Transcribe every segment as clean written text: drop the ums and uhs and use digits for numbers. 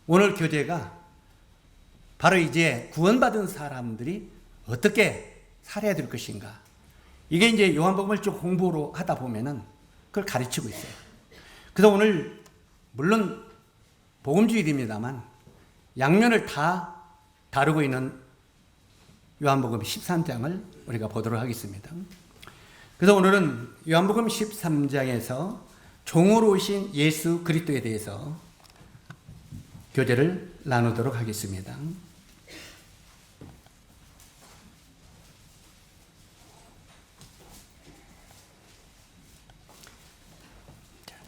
오늘 교재가 바로 이제 구원받은 사람들이 어떻게 살아야 될 것인가. 이게 이제 요한복음을 쭉 공부로 하다 보면은 그걸 가르치고 있어요. 그래서 오늘 물론 복음주일입니다만 양면을 다 다루고 있는 요한복음 13장을 우리가 보도록 하겠습니다. 그래서 오늘은 요한복음 13장에서 종으로 오신 예수 그리스도에 대해서 교제를 나누도록 하겠습니다.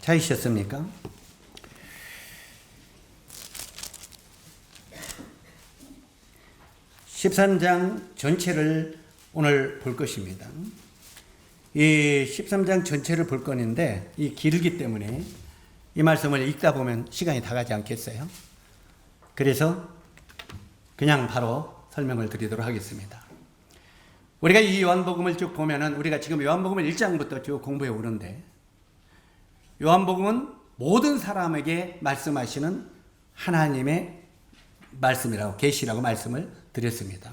찾으셨습니까? (13장) 전체를 오늘 볼 것입니다. 이 13장 전체를 볼 건데 이 길기 때문에 이 말씀을 읽다 보면 시간이 다 가지 않겠어요? 그래서 그냥 바로 설명을 드리도록 하겠습니다. 우리가 이 요한복음을 쭉 보면은 우리가 지금 요한복음을 1장부터 쭉 공부해 오는데 요한복음은 모든 사람에게 말씀하시는 하나님의 말씀이라고 계시라고 말씀을 드렸습니다.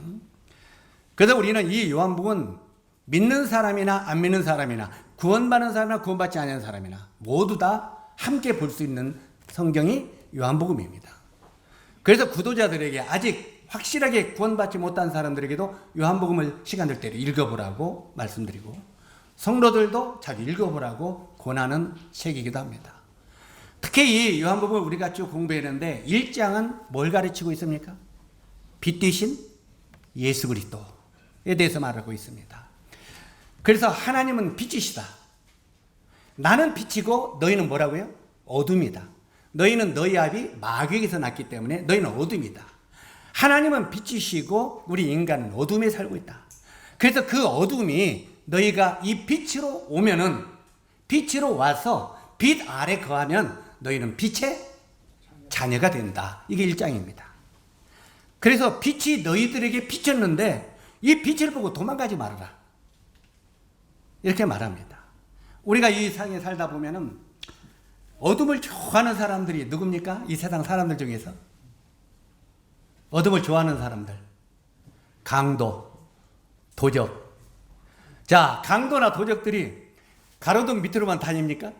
그래서 우리는 이 요한복음은 믿는 사람이나 안 믿는 사람이나 구원받는 사람이나 구원받지 않는 사람이나 모두 다 함께 볼 수 있는 성경이 요한복음입니다. 그래서 구도자들에게 아직 확실하게 구원받지 못한 사람들에게도 요한복음을 시간 될 때로 읽어보라고 말씀드리고 성도들도 잘 읽어보라고 권하는 책이기도 합니다. 특히 이 요한복음을 우리가 쭉 공부했는데 1장은 뭘 가르치고 있습니까? 빛 되신 예수 그리스도에 대해서 말하고 있습니다. 그래서 하나님은 빛이시다. 나는 빛이고 너희는 뭐라고요? 어둠이다. 너희는 너희 아비 마귀에게서 났기 때문에 너희는 어둠이다. 하나님은 빛이시고 우리 인간은 어둠에 살고 있다. 그래서 그 어둠이 너희가 이 빛으로 오면은 빛으로 와서 빛 아래 거하면 너희는 빛의 자녀가 된다. 이게 1장입니다. 그래서 빛이 너희들에게 비쳤는데 이 빛을 보고 도망가지 말아라. 이렇게 말합니다. 우리가 이 세상에 살다 보면은 어둠을 좋아하는 사람들이 누굽니까? 이 세상 사람들 중에서 어둠을 좋아하는 사람들, 강도, 도적. 자, 강도나 도적들이 가로등 밑으로만 다닙니까?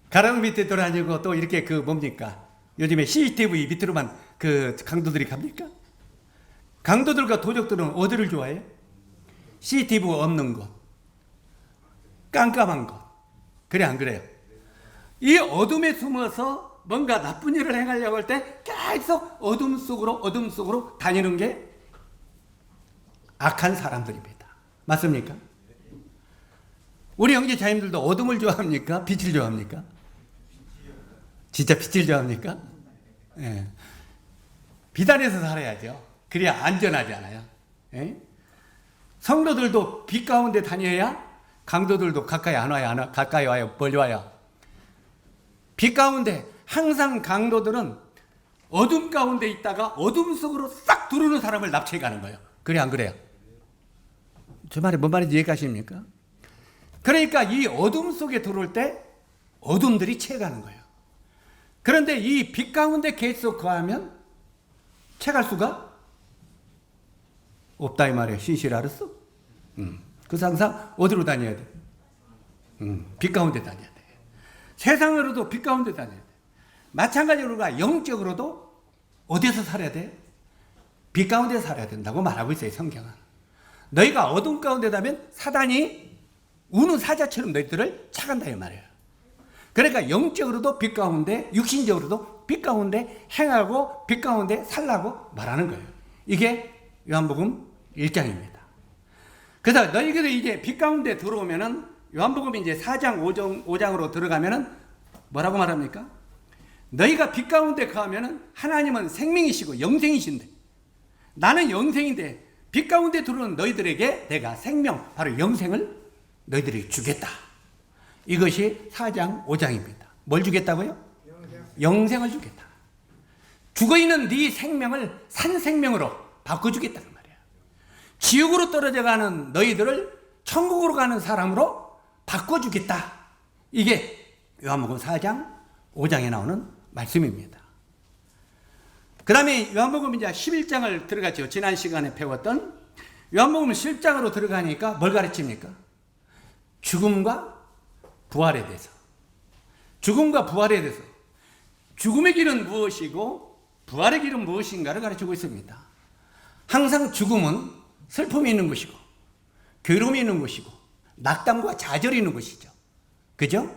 가로등 밑에 돌아다니고 또 이렇게 뭡니까? 요즘에 CCTV 밑으로만 강도들이 갑니까? 강도들과 도적들은 어디를 좋아해요? CCTV가 없는 곳, 깜깜한 곳. 그래 안 그래요? 이 어둠에 숨어서 뭔가 나쁜 일을 행하려고 할 때 계속 어둠 속으로 다니는 게 악한 사람들입니다. 맞습니까? 우리 형제자님들도 어둠을 좋아합니까? 빛을 좋아합니까? 진짜 빛을 좋아합니까? 예. 빛 안에서 살아야죠. 그래야 안전하잖아요. 예? 성도들도 빛 가운데 다녀야 강도들도 가까이 안 와요. 가까이 와요. 멀리 와요. 빛 가운데 항상 강도들은 어둠 가운데 있다가 어둠 속으로 싹 들어오는 사람을 납치해 가는 거예요. 그래 안 그래요? 저 말이 뭔 말인지 이해가십니까? 그러니까 이 어둠 속에 들어올 때 어둠들이 채가는 거예요. 그런데 이 빛 가운데 계속 거하면 채갈 수가 없다 이 말이에요. 신실 알았어? 그래서 항상 어디로 다녀야 돼? 빛 가운데 다녀야 돼. 세상으로도 빛 가운데 다녀야 돼. 마찬가지로 우리가 영적으로도 어디서 살아야 돼? 빛 가운데 살아야 된다고 말하고 있어요. 성경은. 너희가 어둠 가운데 다면 사단이 우는 사자처럼 너희들을 차간다 이 말이에요. 그러니까 영적으로도 빛 가운데, 육신적으로도 빛 가운데 행하고 빛 가운데 살라고 말하는 거예요. 이게 요한복음 1장입니다. 그래서 너희들이 이제 빛 가운데 들어오면은 요한복음 이제 4장 5장으로 들어가면은 뭐라고 말합니까? 너희가 빛 가운데 가면은 하나님은 생명이시고 영생이신데 나는 영생인데 빛 가운데 들어오는 너희들에게 내가 생명, 바로 영생을 너희들에게 주겠다. 이것이 4장 5장입니다. 뭘 주겠다고요? 영생을 주겠다. 죽어있는 네 생명을 산 생명으로 바꿔주겠다는 말이야. 지옥으로 떨어져가는 너희들을 천국으로 가는 사람으로 바꿔주겠다. 이게 요한복음 4장 5장에 나오는 말씀입니다. 그 다음에 요한복음 이제 11장을 들어갔죠. 지난 시간에 배웠던 요한복음 11장으로 들어가니까 뭘 가르칩니까? 죽음과 부활에 대해서. 죽음과 부활에 대해서. 죽음의 길은 무엇이고 부활의 길은 무엇인가를 가르치고 있습니다. 항상 죽음은 슬픔이 있는 것이고 괴로움이 있는 것이고 낙담과 좌절이 있는 것이죠. 그죠?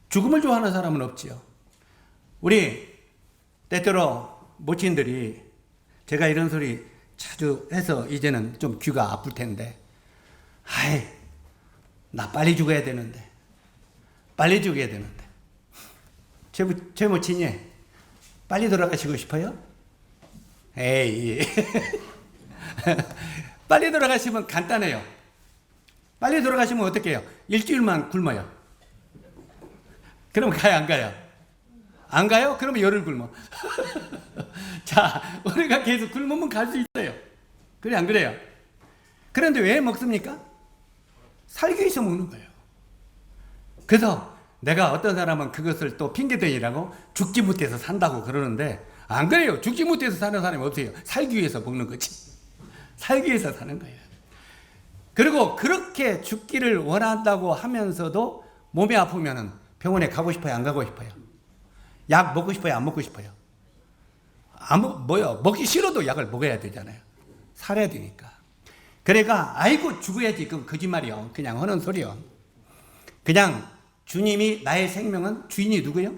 죽음을 좋아하는 사람은 없지요. 우리 때때로 모친들이 제가 이런 소리 자주 해서 이제는 좀 귀가 아플 텐데, 아이, 나 빨리 죽어야 되는데, 빨리 죽어야 되는데. 제 모친이 빨리 돌아가시고 싶어요? 에이. 빨리 돌아가시면 간단해요. 빨리 돌아가시면 어떻게 해요? 일주일만 굶어요. 그럼 가요, 안 가요? 안 가요? 그러면 열흘 굶어. 자, 우리가 계속 굶으면 갈 수 있어요. 그래, 안 그래요? 그런데 왜 먹습니까? 살기 위해서 먹는 거예요. 그래서 내가 어떤 사람은 그것을 또 핑계대니라고 죽지 못해서 산다고 그러는데, 안 그래요. 죽지 못해서 사는 사람이 없어요. 살기 위해서 먹는 거지. 살기 위해서 사는 거예요. 그리고 그렇게 죽기를 원한다고 하면서도 몸이 아프면은 병원에 가고 싶어요? 안 가고 싶어요? 약 먹고 싶어요? 안 먹고 싶어요? 먹기 싫어도 약을 먹어야 되잖아요. 살아야 되니까. 그러니까 아이고 죽어야지. 그건 거짓말이요. 그냥 하는 소리요. 그냥 주님이 나의 생명은 주인이 누구요?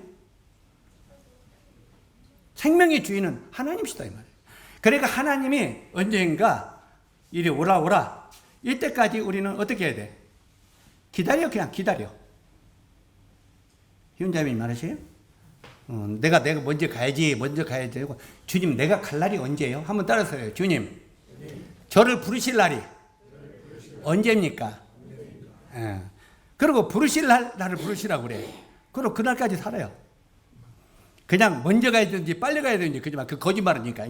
생명의 주인은 하나님이시다 이 말이에요. 그러니까 하나님이 언젠가 이리 오라 이때까지 우리는 어떻게 해야 돼? 기다려. 그냥 기다려. 희운자님이 말하세요? 내가 먼저 가야지 되고, 주님 내가 갈 날이 언제예요? 한번 따라서요. 주님 저를 부르실 날이 언제입니까? 그리고 부르실 날을 부르시라고 그래. 그리고 그날까지 살아요. 그냥 먼저 가야 되는지 빨리 가야 되는지 그지만 그 거짓말이니까.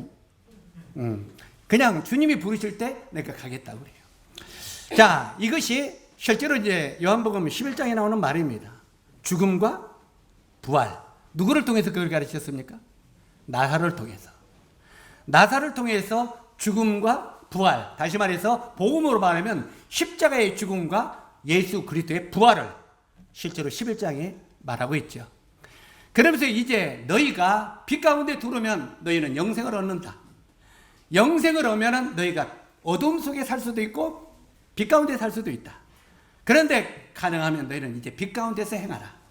그냥 주님이 부르실 때 내가 가겠다고 그래요. 자, 이것이 실제로 이제 요한복음 11장에 나오는 말입니다. 죽음과 부활. 누구를 통해서 그걸 가르쳤습니까? 나사로를 통해서. 나사로를 통해서 죽음과 부활. 다시 말해서 복음으로 말하면 십자가의 죽음과 예수 그리스도의 부활을 실제로 11장에 말하고 있죠. 그러면서 이제 너희가 빛 가운데 들어오면 너희는 영생을 얻는다. 영생을 얻으면 너희가 어둠 속에 살 수도 있고 빛 가운데 살 수도 있다. 그런데 가능하면 너희는 이제 빛 가운데서 행하라.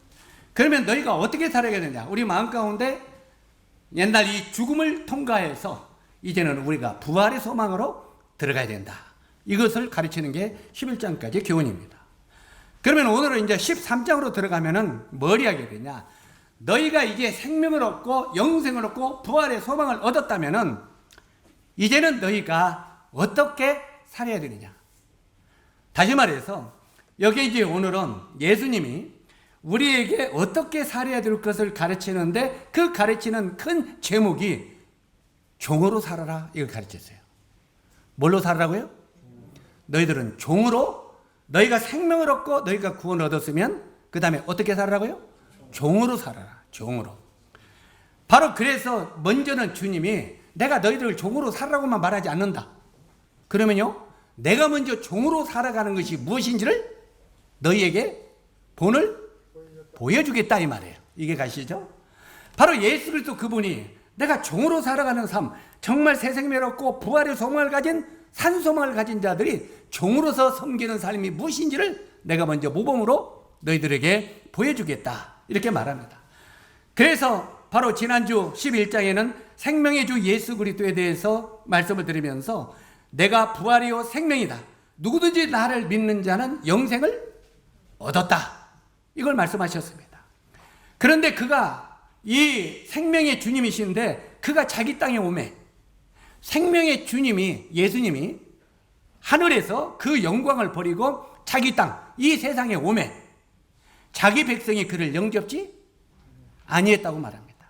그러면 너희가 어떻게 살아야 되느냐? 우리 마음 가운데 옛날 이 죽음을 통과해서 이제는 우리가 부활의 소망으로 들어가야 된다. 이것을 가르치는 게 11장까지 교훈입니다. 그러면 오늘은 이제 13장으로 들어가면은 뭘 이야기해야 되냐? 너희가 이제 생명을 얻고 영생을 얻고 부활의 소망을 얻었다면은 이제는 너희가 어떻게 살아야 되느냐? 다시 말해서 여기 이제 오늘은 예수님이 우리에게 어떻게 살아야 될 것을 가르치는데 그 가르치는 큰 제목이 종으로 살아라 이걸 가르쳤어요. 뭘로 살아라고요? 너희들은 종으로 너희가 생명을 얻고 너희가 구원을 얻었으면 그 다음에 어떻게 살아라고요? 종으로 살아라. 종으로. 바로 그래서 먼저는 주님이 내가 너희들을 종으로 살아라고만 말하지 않는다. 그러면요 내가 먼저 종으로 살아가는 것이 무엇인지를 너희에게 본을 보여주겠다 이 말이에요. 이게 가시죠? 바로 예수 그리스도 그분이 내가 종으로 살아가는 삶, 정말 새 생명을 얻고 부활의 소망을 가진 산소망을 가진 자들이 종으로서 섬기는 삶이 무엇인지를 내가 먼저 모범으로 너희들에게 보여주겠다 이렇게 말합니다. 그래서 바로 지난주 11장에는 생명의 주 예수 그리스도에 대해서 말씀을 드리면서 내가 부활이요 생명이다. 누구든지 나를 믿는 자는 영생을 얻었다. 이걸 말씀하셨습니다. 그런데 그가 이 생명의 주님이신데 그가 자기 땅에 오매 생명의 주님이 예수님이 하늘에서 그 영광을 버리고 자기 땅 이 세상에 오매 자기 백성이 그를 영접지 아니했다고 말합니다.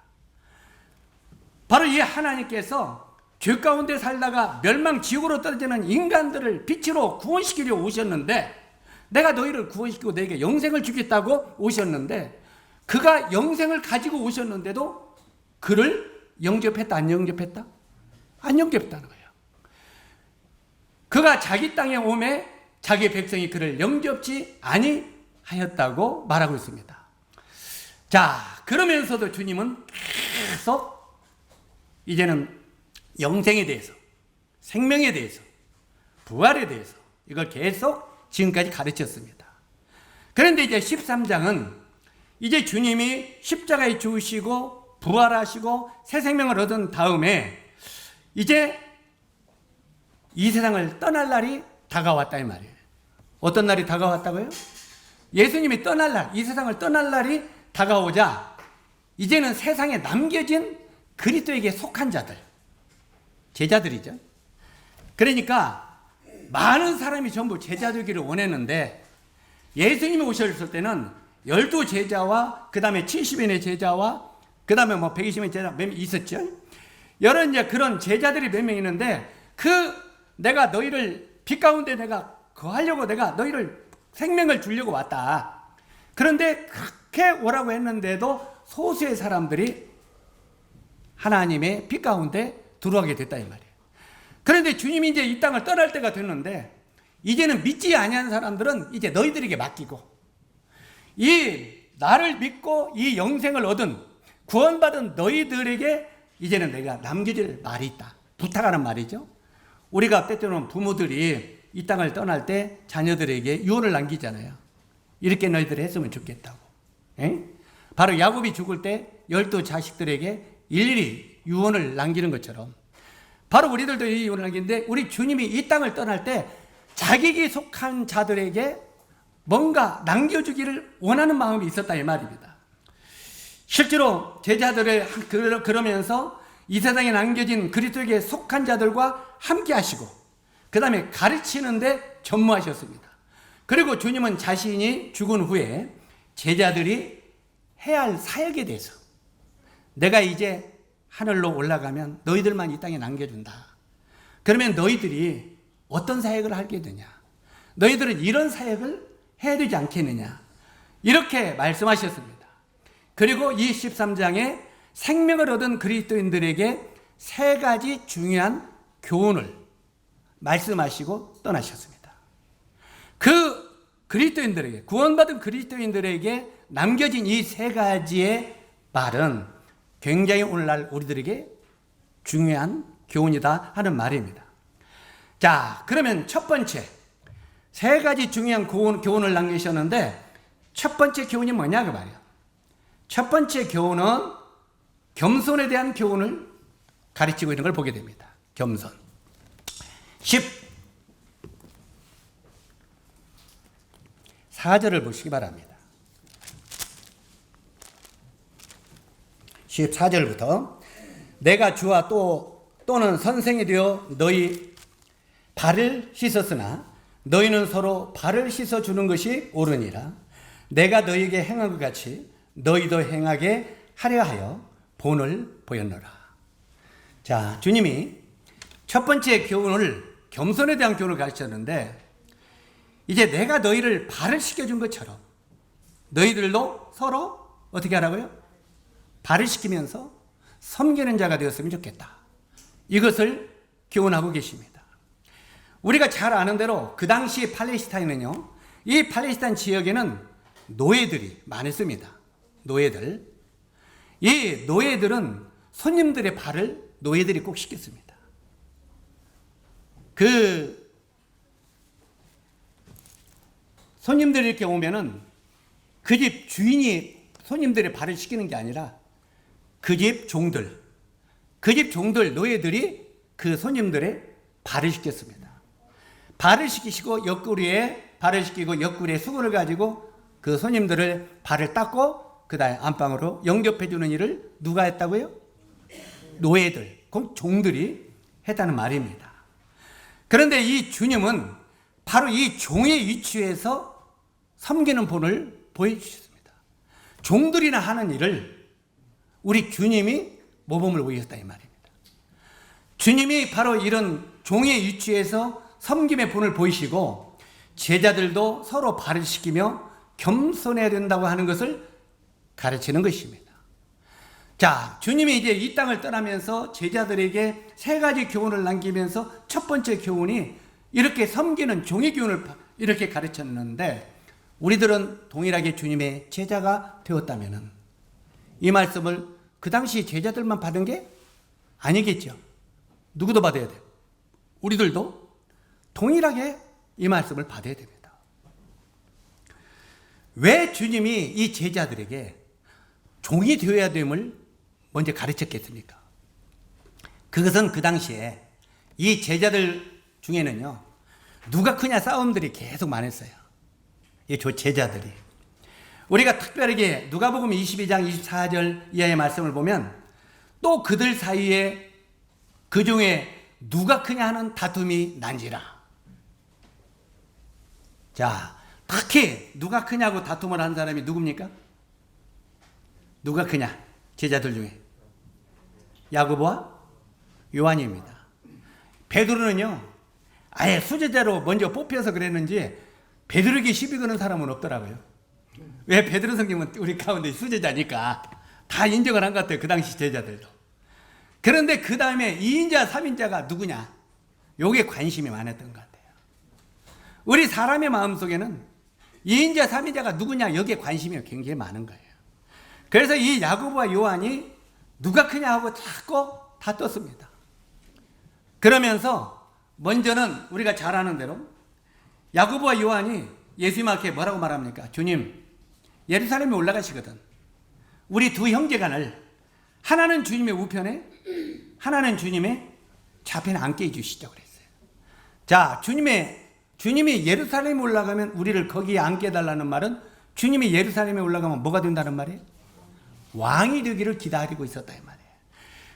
바로 이 하나님께서 죄 가운데 살다가 멸망 지옥으로 떨어지는 인간들을 빛으로 구원시키려 오셨는데 내가 너희를 구원시키고 너에게 영생을 주겠다고 오셨는데 그가 영생을 가지고 오셨는데도 그를 영접했다, 안 영접했다? 안 영접했다는 거예요. 그가 자기 땅에 오매 자기 백성이 그를 영접지 아니하였다고 말하고 있습니다. 자, 그러면서도 주님은 계속 이제는 영생에 대해서, 생명에 대해서, 부활에 대해서 이걸 계속 지금까지 가르쳤습니다. 그런데 이제 13장은 이제 주님이 십자가에 죽으시고 부활하시고 새 생명을 얻은 다음에 이제 이 세상을 떠날 날이 다가왔다 이 말이에요. 어떤 날이 다가왔다고요? 예수님이 떠날 날, 이 세상을 떠날 날이 다가오자 이제는 세상에 남겨진 그리스도에게 속한 자들, 제자들이죠. 그러니까 많은 사람이 전부 제자 되기를 원했는데 예수님이 오셨을 때는 12제자와 그 다음에 70인의 제자와 그 다음에 120인의 제자 몇 명 있었죠. 여러 이제 그런 제자들이 몇 명 있는데 내가 너희를 빛 가운데 내가 거하려고 내가 너희를 생명을 주려고 왔다. 그런데 그렇게 오라고 했는데도 소수의 사람들이 하나님의 빛 가운데 들어가게 됐다 이 말이에요. 그런데 주님이 이제 이 땅을 떠날 때가 됐는데 이제는 믿지 아니한 사람들은 이제 너희들에게 맡기고 이 나를 믿고 이 영생을 얻은 구원받은 너희들에게 이제는 내가 남겨질 말이 있다. 부탁하는 말이죠. 우리가 때때로는 부모들이 이 땅을 떠날 때 자녀들에게 유언을 남기잖아요. 이렇게 너희들이 했으면 좋겠다고. 에? 바로 야곱이 죽을 때 12자식들에게 일일이 유언을 남기는 것처럼 바로 우리들도 이 유언을 남기는데 우리 주님이 이 땅을 떠날 때 자기에게 속한 자들에게 뭔가 남겨주기를 원하는 마음이 있었다 이 말입니다. 실제로 제자들을 그러면서 이 세상에 남겨진 그리스도에게 속한 자들과 함께 하시고 그 다음에 가르치는데 전무하셨습니다. 그리고 주님은 자신이 죽은 후에 제자들이 해야 할 사역에 대해서 내가 이제 하늘로 올라가면 너희들만 이 땅에 남겨준다. 그러면 너희들이 어떤 사역을 하게 되냐? 너희들은 이런 사역을 해야 되지 않겠느냐? 이렇게 말씀하셨습니다. 그리고 이 13장에 생명을 얻은 그리스도인들에게 세 가지 중요한 교훈을 말씀하시고 떠나셨습니다. 그 그리스도인들에게, 구원받은 그리스도인들에게 남겨진 이 세 가지의 말은 굉장히 오늘날 우리들에게 중요한 교훈이다 하는 말입니다. 자, 그러면 첫 번째, 세 가지 중요한 교훈을 남기셨는데 첫 번째 교훈이 뭐냐 그 말이에요. 첫 번째 교훈은 겸손에 대한 교훈을 가르치고 있는 걸 보게 됩니다. 겸손. 14절을 보시기 바랍니다. 14절부터 내가 주와 또는 선생이 되어 너희 발을 씻었으나 너희는 서로 발을 씻어주는 것이 옳으니라. 내가 너희에게 행한 것 같이 너희도 행하게 하려 하여 본을 보였노라. 자, 주님이 첫 번째 교훈을 겸손에 대한 교훈을 가르쳤는데 이제 내가 너희를 발을 씻겨준 것처럼 너희들도 서로 어떻게 하라고요? 발을 씻기면서 섬기는 자가 되었으면 좋겠다. 이것을 교훈하고 계십니다. 우리가 잘 아는 대로 그 당시 팔레스타인은요, 이 팔레스타인 지역에는 노예들이 많았습니다. 노예들. 이 노예들은 손님들의 발을 노예들이 꼭 씻겼습니다. 그 손님들이 이렇게 오면은 그 집 주인이 손님들의 발을 씻기는 게 아니라 그 집 종들, 노예들이 그 손님들의 발을 씻겼습니다. 발을 씻기시고 옆구리에 발을 씻기고 옆구리에 수건을 가지고 그 손님들을 발을 닦고 그 다음에 안방으로 영접해 주는 일을 누가 했다고요? 노예들, 종들이 했다는 말입니다. 그런데 이 주님은 바로 이 종의 위치에서 섬기는 본을 보여주셨습니다. 종들이나 하는 일을 우리 주님이 모범을 보이셨다 이 말입니다. 주님이 바로 이런 종의 위치에서 섬김의 본을 보이시고 제자들도 서로 발을 씻기며 겸손해야 된다고 하는 것을 가르치는 것입니다. 자, 주님이 이제 이 땅을 떠나면서 제자들에게 세 가지 교훈을 남기면서 첫 번째 교훈이 이렇게 섬기는 종의 교훈을 이렇게 가르쳤는데, 우리들은 동일하게 주님의 제자가 되었다면 이 말씀을 그 당시 제자들만 받은 게 아니겠죠. 누구도 받아야 돼요. 우리들도 동일하게 이 말씀을 받아야 됩니다. 왜 주님이 이 제자들에게 종이 되어야 됨을 먼저 가르쳤겠습니까? 그것은 그 당시에 이 제자들 중에는요, 누가 크냐 싸움들이 계속 많았어요. 이 제자들이. 우리가 특별하게 누가복음 22장 24절 이하의 말씀을 보면 또 그들 사이에 그 중에 누가 크냐 하는 다툼이 난지라. 자, 특히 누가 크냐고 다툼을 한 사람이 누굽니까? 누가 크냐? 제자들 중에 야고보와 요한입니다. 베드로는요, 아예 수제자로 먼저 뽑혀서 그랬는지 베드로에게 시비 거는 사람은 없더라고요. 왜? 베드로 성경은 우리 가운데 수제자니까 다 인정을 한 것 같아요. 그 당시 제자들도. 그런데 그 다음에 2인자 3인자가 누구냐, 요게 관심이 많았던 것 같아요. 우리 사람의 마음속에는 2인자 3인자가 누구냐, 여기에 관심이 굉장히 많은 거예요. 그래서 이 야고보와 요한이 누가 크냐 하고 자꾸 다퉜습니다. 그러면서 먼저는 우리가 잘 아는 대로 야고보와 요한이 예수님 앞에 뭐라고 말합니까? 주님, 예루살렘에 올라가시거든 우리 두 형제간을 하나는 주님의 우편에 하나는 주님의 좌편에 앉게 해주시죠 그랬어요. 자, 주님이 예루살렘에 올라가면 우리를 거기에 앉게 해달라는 말은 주님이 예루살렘에 올라가면 뭐가 된다는 말이에요? 왕이 되기를 기다리고 있었다 이 말이에요.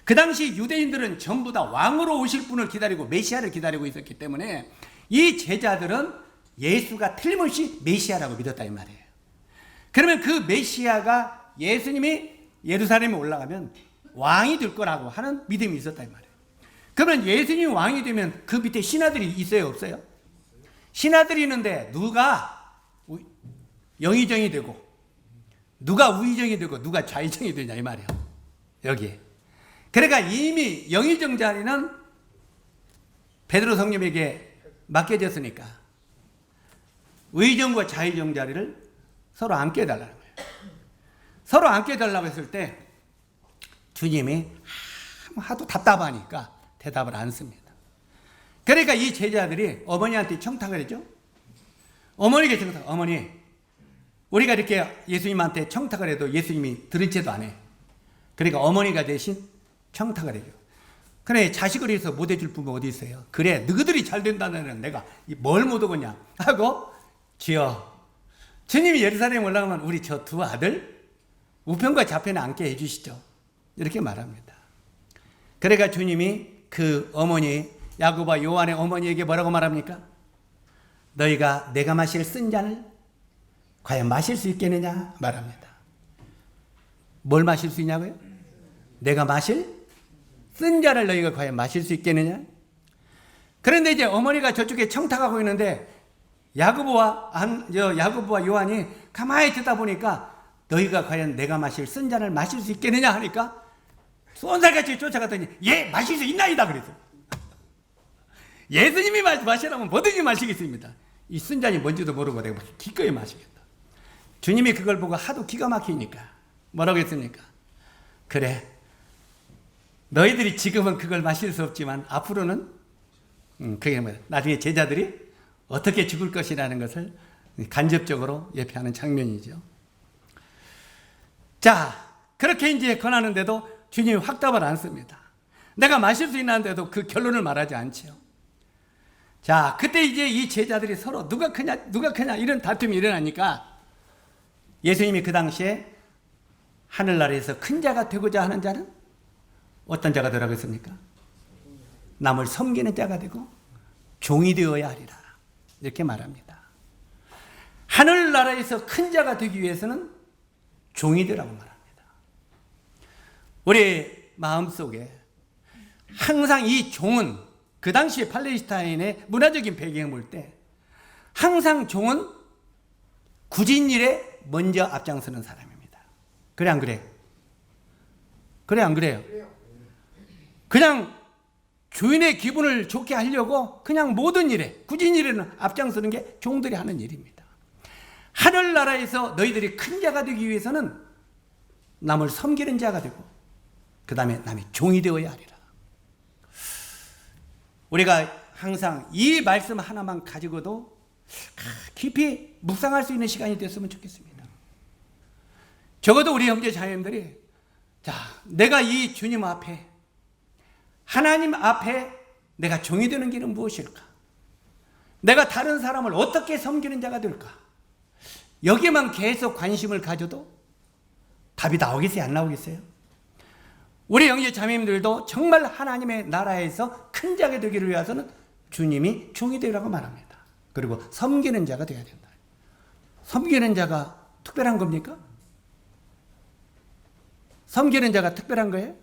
그 당시 유대인들은 전부 다 왕으로 오실 분을 기다리고 메시아를 기다리고 있었기 때문에 이 제자들은 예수가 틀림없이 메시아라고 믿었다 이 말이에요. 그러면 그 메시아가 예수님이 예루살렘에 올라가면 왕이 될 거라고 하는 믿음이 있었다 이 말이에요. 그러면 예수님이 왕이 되면 그 밑에 신하들이 있어요 없어요? 신하들이 있는데 누가 영의정이 되고 누가 우의정이 되고 누가 좌의정이 되냐 이 말이에요. 여기에. 그러니까 이미 영의정 자리는 베드로 성령에게 맡겨졌으니까 의정과 좌의정 자리를 서로 앉게 해달라는 거예요. 서로 앉게 해달라고 했을 때 주님이 하도 답답하니까 대답을 안 씁니다. 그러니까 이 제자들이 어머니한테 청탁을 했죠. 어머니에게 청탁. 어머니, 우리가 이렇게 예수님한테 청탁을 해도 예수님이 들은 채도 안 해. 그러니까 어머니가 대신 청탁을 해요. 그래, 자식을 위해서 못 해줄 부모 어디 있어요? 그래, 너희들이 잘 된다는 내가 뭘 못 오겠냐 하고, 주여, 주님이 예루살렘에 올라가면 우리 저 두 아들 우편과 좌편에 앉게 해주시죠. 이렇게 말합니다. 그러니까 주님이 그 어머니, 야고보와 요한의 어머니에게 뭐라고 말합니까? 너희가 내가 마실 쓴 잔을 과연 마실 수 있겠느냐 말합니다. 뭘 마실 수 있냐고요? 내가 마실 쓴 잔을 너희가 과연 마실 수 있겠느냐? 그런데 이제 어머니가 저쪽에 청탁하고 있는데 야고보와 요한이 가만히 듣다 보니까 너희가 과연 내가 마실 쓴 잔을 마실 수 있겠느냐 하니까 쏜살같이 쫓아갔더니 예, 마실 수 있나이다 그랬어요. 예수님이 마시라면 뭐든지 마시겠습니다. 이 쓴 잔이 뭔지도 모르고 내가 기꺼이 마시겠다. 주님이 그걸 보고 하도 기가 막히니까 뭐라고 했습니까? 그래, 너희들이 지금은 그걸 마실 수 없지만 앞으로는 그게 뭐야? 나중에 제자들이 어떻게 죽을 것이라는 것을 간접적으로 예표하는 장면이죠. 자, 그렇게 이제 권하는데도 주님이 확답을 안 씁니다. 내가 마실 수 있는데도 그 결론을 말하지 않지요. 자, 그때 이제 이 제자들이 서로 누가 크냐 이런 다툼이 일어나니까 예수님이 그 당시에 하늘나라에서 큰 자가 되고자 하는 자는 어떤 자가 되라고 했습니까? 남을 섬기는 자가 되고 종이 되어야 하리라 이렇게 말합니다. 하늘나라에서 큰 자가 되기 위해서는 종이 되라고 말합니다. 우리 마음속에 항상 이 종은 그 당시 팔레스타인의 문화적인 배경을 볼 때 항상 종은 굳은 일에 먼저 앞장서는 사람입니다. 그래 안 그래? 그래 안 그래요? 그냥 주인의 기분을 좋게 하려고 그냥 모든 일에, 굳은 일에는 앞장서는 게 종들이 하는 일입니다. 하늘나라에서 너희들이 큰 자가 되기 위해서는 남을 섬기는 자가 되고 그 다음에 남의 종이 되어야 하리라. 우리가 항상 이 말씀 하나만 가지고도 깊이 묵상할 수 있는 시간이 됐으면 좋겠습니다. 적어도 우리 형제 자매님들이 자, 내가 이 주님 앞에, 하나님 앞에 내가 종이 되는 길은 무엇일까? 내가 다른 사람을 어떻게 섬기는 자가 될까? 여기에만 계속 관심을 가져도 답이 나오겠어요? 안 나오겠어요? 우리 형제 자매님들도 정말 하나님의 나라에서 큰 자가 되기를 위해서는 주님이 종이 되라고 말합니다. 그리고 섬기는 자가 되어야 된다. 섬기는 자가 특별한 겁니까? 섬기는 자가 특별한 거예요?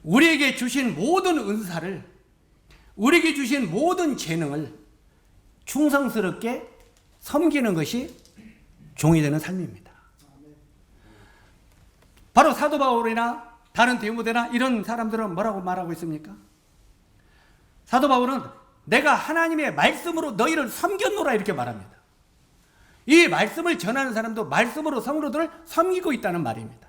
우리에게 주신 모든 은사를, 우리에게 주신 모든 재능을 충성스럽게 섬기는 것이 종이 되는 삶입니다. 바로 사도 바울이나 다른 디모데나 이런 사람들은 뭐라고 말하고 있습니까? 사도 바울은 내가 하나님의 말씀으로 너희를 섬겼노라 이렇게 말합니다. 이 말씀을 전하는 사람도 말씀으로 성도들을 섬기고 있다는 말입니다.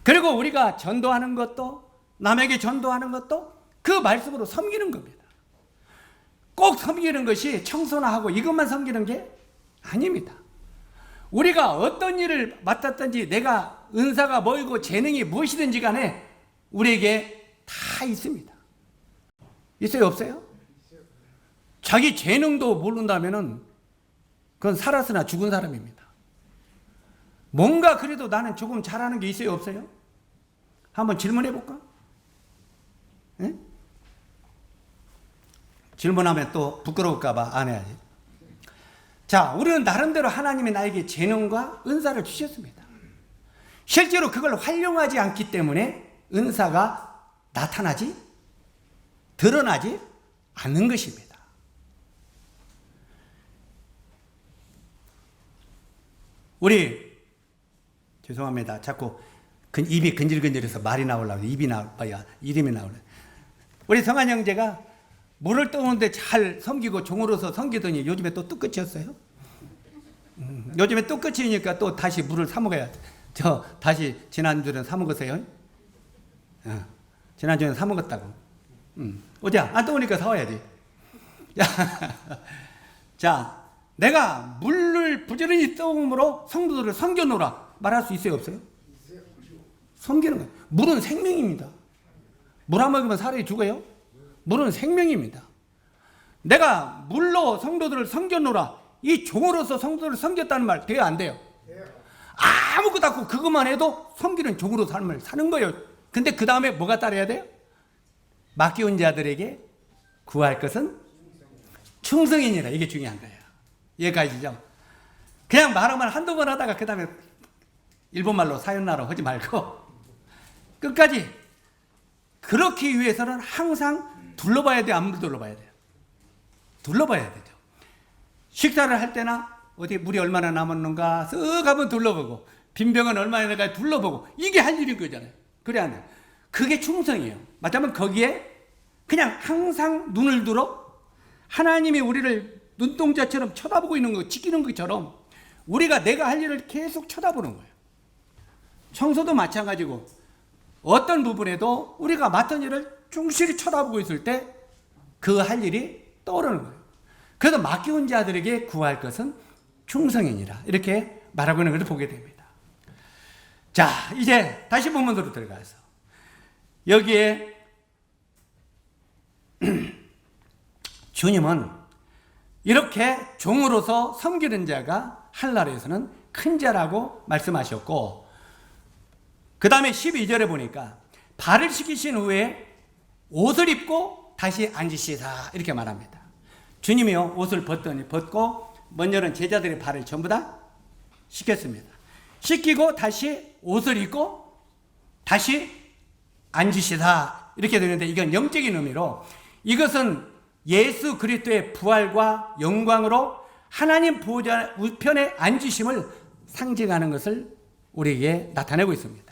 그리고 우리가 전도하는 것도, 남에게 전도하는 것도 그 말씀으로 섬기는 겁니다. 꼭 섬기는 것이 청소나 하고 이것만 섬기는 게 아닙니다. 우리가 어떤 일을 맡았든지 내가 은사가 뭐이고 재능이 무엇이든지 간에 우리에게 다 있습니다. 있어요, 없어요? 자기 재능도 모른다면은 그건 살았으나 죽은 사람입니다. 뭔가 그래도 나는 조금 잘하는 게 있어요, 없어요? 한번 질문해 볼까? 네? 질문하면 또 부끄러울까 봐 안 해야지. 자, 우리는 나름대로 하나님이 나에게 재능과 은사를 주셨습니다. 실제로 그걸 활용하지 않기 때문에 은사가 나타나지, 드러나지 않는 것입니다. 우리 죄송합니다. 자꾸 입이 근질근질해서 말이 나오려고 입이 나와야 이름이 나오네. 우리 성한 형제가 물을 떠오는데 잘 섬기고 종으로서 섬기더니 요즘에 또 뚝끝이었어요. 요즘에 뚝끝이니까 또 다시 물을 사 먹어야 돼. 저 다시 지난주에는 사 먹었어요. 지난주에는 사 먹었다고. 어제 안 떠오니까 사와야지. 자, 내가 물을 부지런히 떠옴으로 성도들을 섬겨놓으라 말할 수 있어요, 없어요? 섬기는 거예요. 물은 생명입니다. 물 안 먹으면 사람이 죽어요? 물은 생명입니다. 내가 물로 성도들을 섬겨놓으라, 이 종으로서 성도들을 섬겼다는 말 돼요, 안 돼요? 아무것도 없고 그것만 해도 섬기는 종으로 삶을 사는 거예요. 근데 그 다음에 뭐가 따라야 돼요? 맡겨온 자들에게 구할 것은 충성이니라. 이게 중요한 거예요. 여기까지죠. 그냥 말하면 한두 번 하다가 그 다음에 일본말로 사연나로 하지 말고 끝까지. 그렇기 위해서는 항상 둘러봐야 돼요, 안 둘러봐야 돼요? 둘러봐야 되죠. 식사를 할 때나 어디 물이 얼마나 남았는가 쓱 한번 둘러보고, 빈병은 얼마나 되는가 둘러보고, 이게 할 일인 거잖아요. 그래 안 해요? 그게 충성이에요. 맞다면 거기에 그냥 항상 눈을 들어 하나님이 우리를 눈동자처럼 쳐다보고 있는 거, 지키는 것처럼 우리가 내가 할 일을 계속 쳐다보는 거예요. 청소도 마찬가지고 어떤 부분에도 우리가 맡은 일을 충실히 쳐다보고 있을 때 그 할 일이 떠오르는 거예요. 그래서 맡겨온 자들에게 구할 것은 충성이니라. 이렇게 말하고 있는 것을 보게 됩니다. 자, 이제 다시 본문으로 들어가서 여기에 주님은 이렇게 종으로서 섬기는 자가 하늘나라에서는 큰 자라고 말씀하셨고, 그 다음에 12절에 보니까 발을 씻기신 후에 옷을 입고 다시 앉으시다 이렇게 말합니다. 주님이요 옷을 벗고 먼저는 제자들의 발을 전부 다 씻겼습니다. 씻기고 다시 옷을 입고 다시 앉으시다 이렇게 되는데, 이건 영적인 의미로 이것은 예수 그리스도의 부활과 영광으로 하나님 보호자 우편에 앉으심을 상징하는 것을 우리에게 나타내고 있습니다.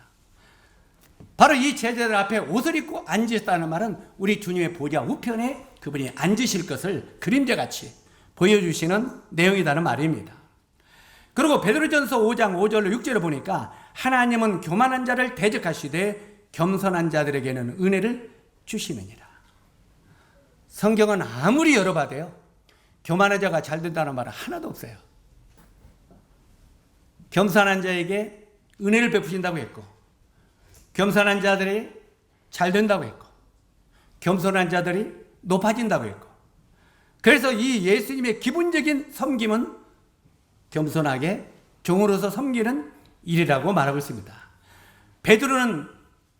바로 이 제자들 앞에 옷을 입고 앉으셨다는 말은 우리 주님의 보좌 우편에 그분이 앉으실 것을 그림자같이 보여주시는 내용이라는 말입니다. 그리고 베드로전서 5장 5절로 6절을 보니까 하나님은 교만한 자를 대적하시되 겸손한 자들에게는 은혜를 주시느니라. 성경은 아무리 열어봐도요, 교만한 자가 잘 된다는 말은 하나도 없어요. 겸손한 자에게 은혜를 베푸신다고 했고, 겸손한 자들이 잘 된다고 했고, 겸손한 자들이 높아진다고 했고, 그래서 이 예수님의 기본적인 섬김은 겸손하게 종으로서 섬기는 일이라고 말하고 있습니다. 베드로는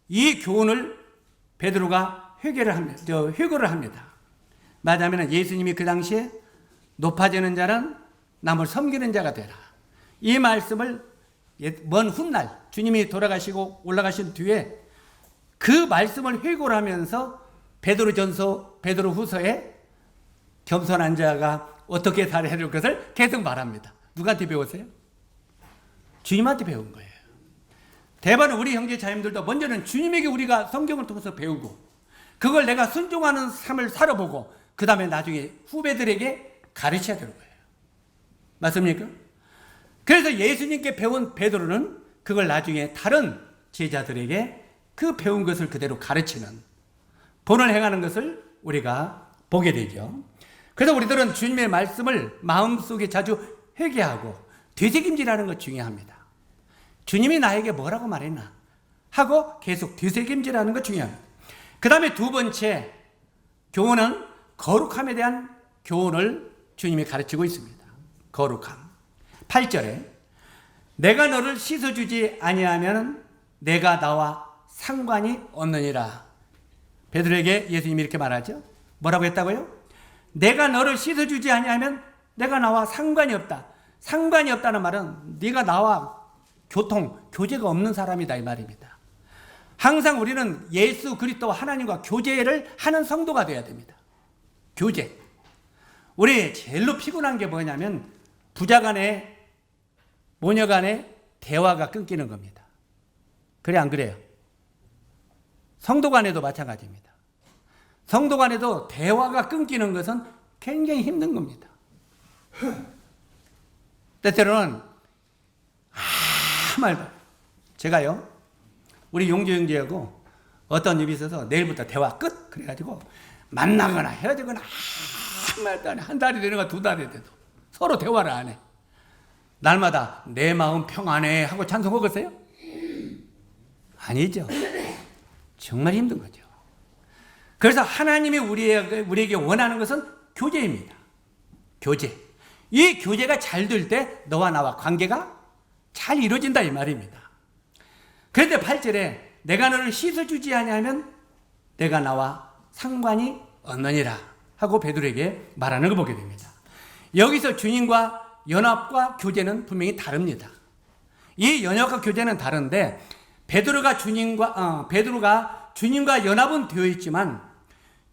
이 교훈을 베드로가 회고를 합니다. 말하자면 예수님이 그 당시에 높아지는 자는 남을 섬기는 자가 되라. 이 말씀을 먼 훗날 주님이 돌아가시고 올라가신 뒤에 그 말씀을 회고를 하면서 베드로후서에 겸손한 자가 어떻게 살아야 될 것을 계속 말합니다. 누구한테 배웠어요? 주님한테 배운 거예요. 대부분 우리 형제 자님들도 먼저는 주님에게 우리가 성경을 통해서 배우고 그걸 내가 순종하는 삶을 살아보고 그 다음에 나중에 후배들에게 가르쳐야 되는 거예요. 맞습니까? 그래서 예수님께 배운 베드로는 그걸 나중에 다른 제자들에게 그 배운 것을 그대로 가르치는 본을 행하는 것을 우리가 보게 되죠. 그래서 우리들은 주님의 말씀을 마음속에 자주 회개하고 되새김질하는 것 중요합니다. 주님이 나에게 뭐라고 말했나 하고 계속 되새김질하는 것 중요합니다. 그 다음에 두 번째 교훈은 거룩함에 대한 교훈을 주님이 가르치고 있습니다. 거룩함. 8절에 내가 너를 씻어주지 아니하면 내가 나와 상관이 없느니라. 베드로에게 예수님이 이렇게 말하죠. 뭐라고 했다고요? 내가 너를 씻어주지 아니하면 내가 나와 상관이 없다. 상관이 없다는 말은 네가 나와 교제가 없는 사람이다 이 말입니다. 항상 우리는 예수 그리스도 하나님과 교제를 하는 성도가 되어야 됩니다. 교제. 우리 제일로 피곤한 게 뭐냐면 부자 간에 모녀 간에 대화가 끊기는 겁니다. 그래 안 그래요? 성도 간에도 마찬가지입니다. 성도 간에도 대화가 끊기는 것은 굉장히 힘든 겁니다. 때때로는 아무 말도 제가요 우리 용주 형제하고 어떤 일이 있어서 내일부터 대화 끝 그래가지고 만나거나 헤어지거나 아무 말도 안 해. 한 달이 되는가 두 달이 돼도 서로 대화를 안 해. 날마다 내 마음 평안해 하고 찬송하겠어요? 아니죠. 정말 힘든 거죠. 그래서 하나님이 우리에게 원하는 것은 교제입니다. 교제. 이 교제가 잘 될 때 너와 나와 관계가 잘 이루어진다 이 말입니다. 그런데 8절에 내가 너를 씻어주지 아니하면 내가 나와 상관이 없느니라 하고 베드로에게 말하는 걸 보게 됩니다. 여기서 주님과 연합과 교제는 분명히 다릅니다. 이 연합과 교제는 다른데 베드로가 주님과 연합은 되어 있지만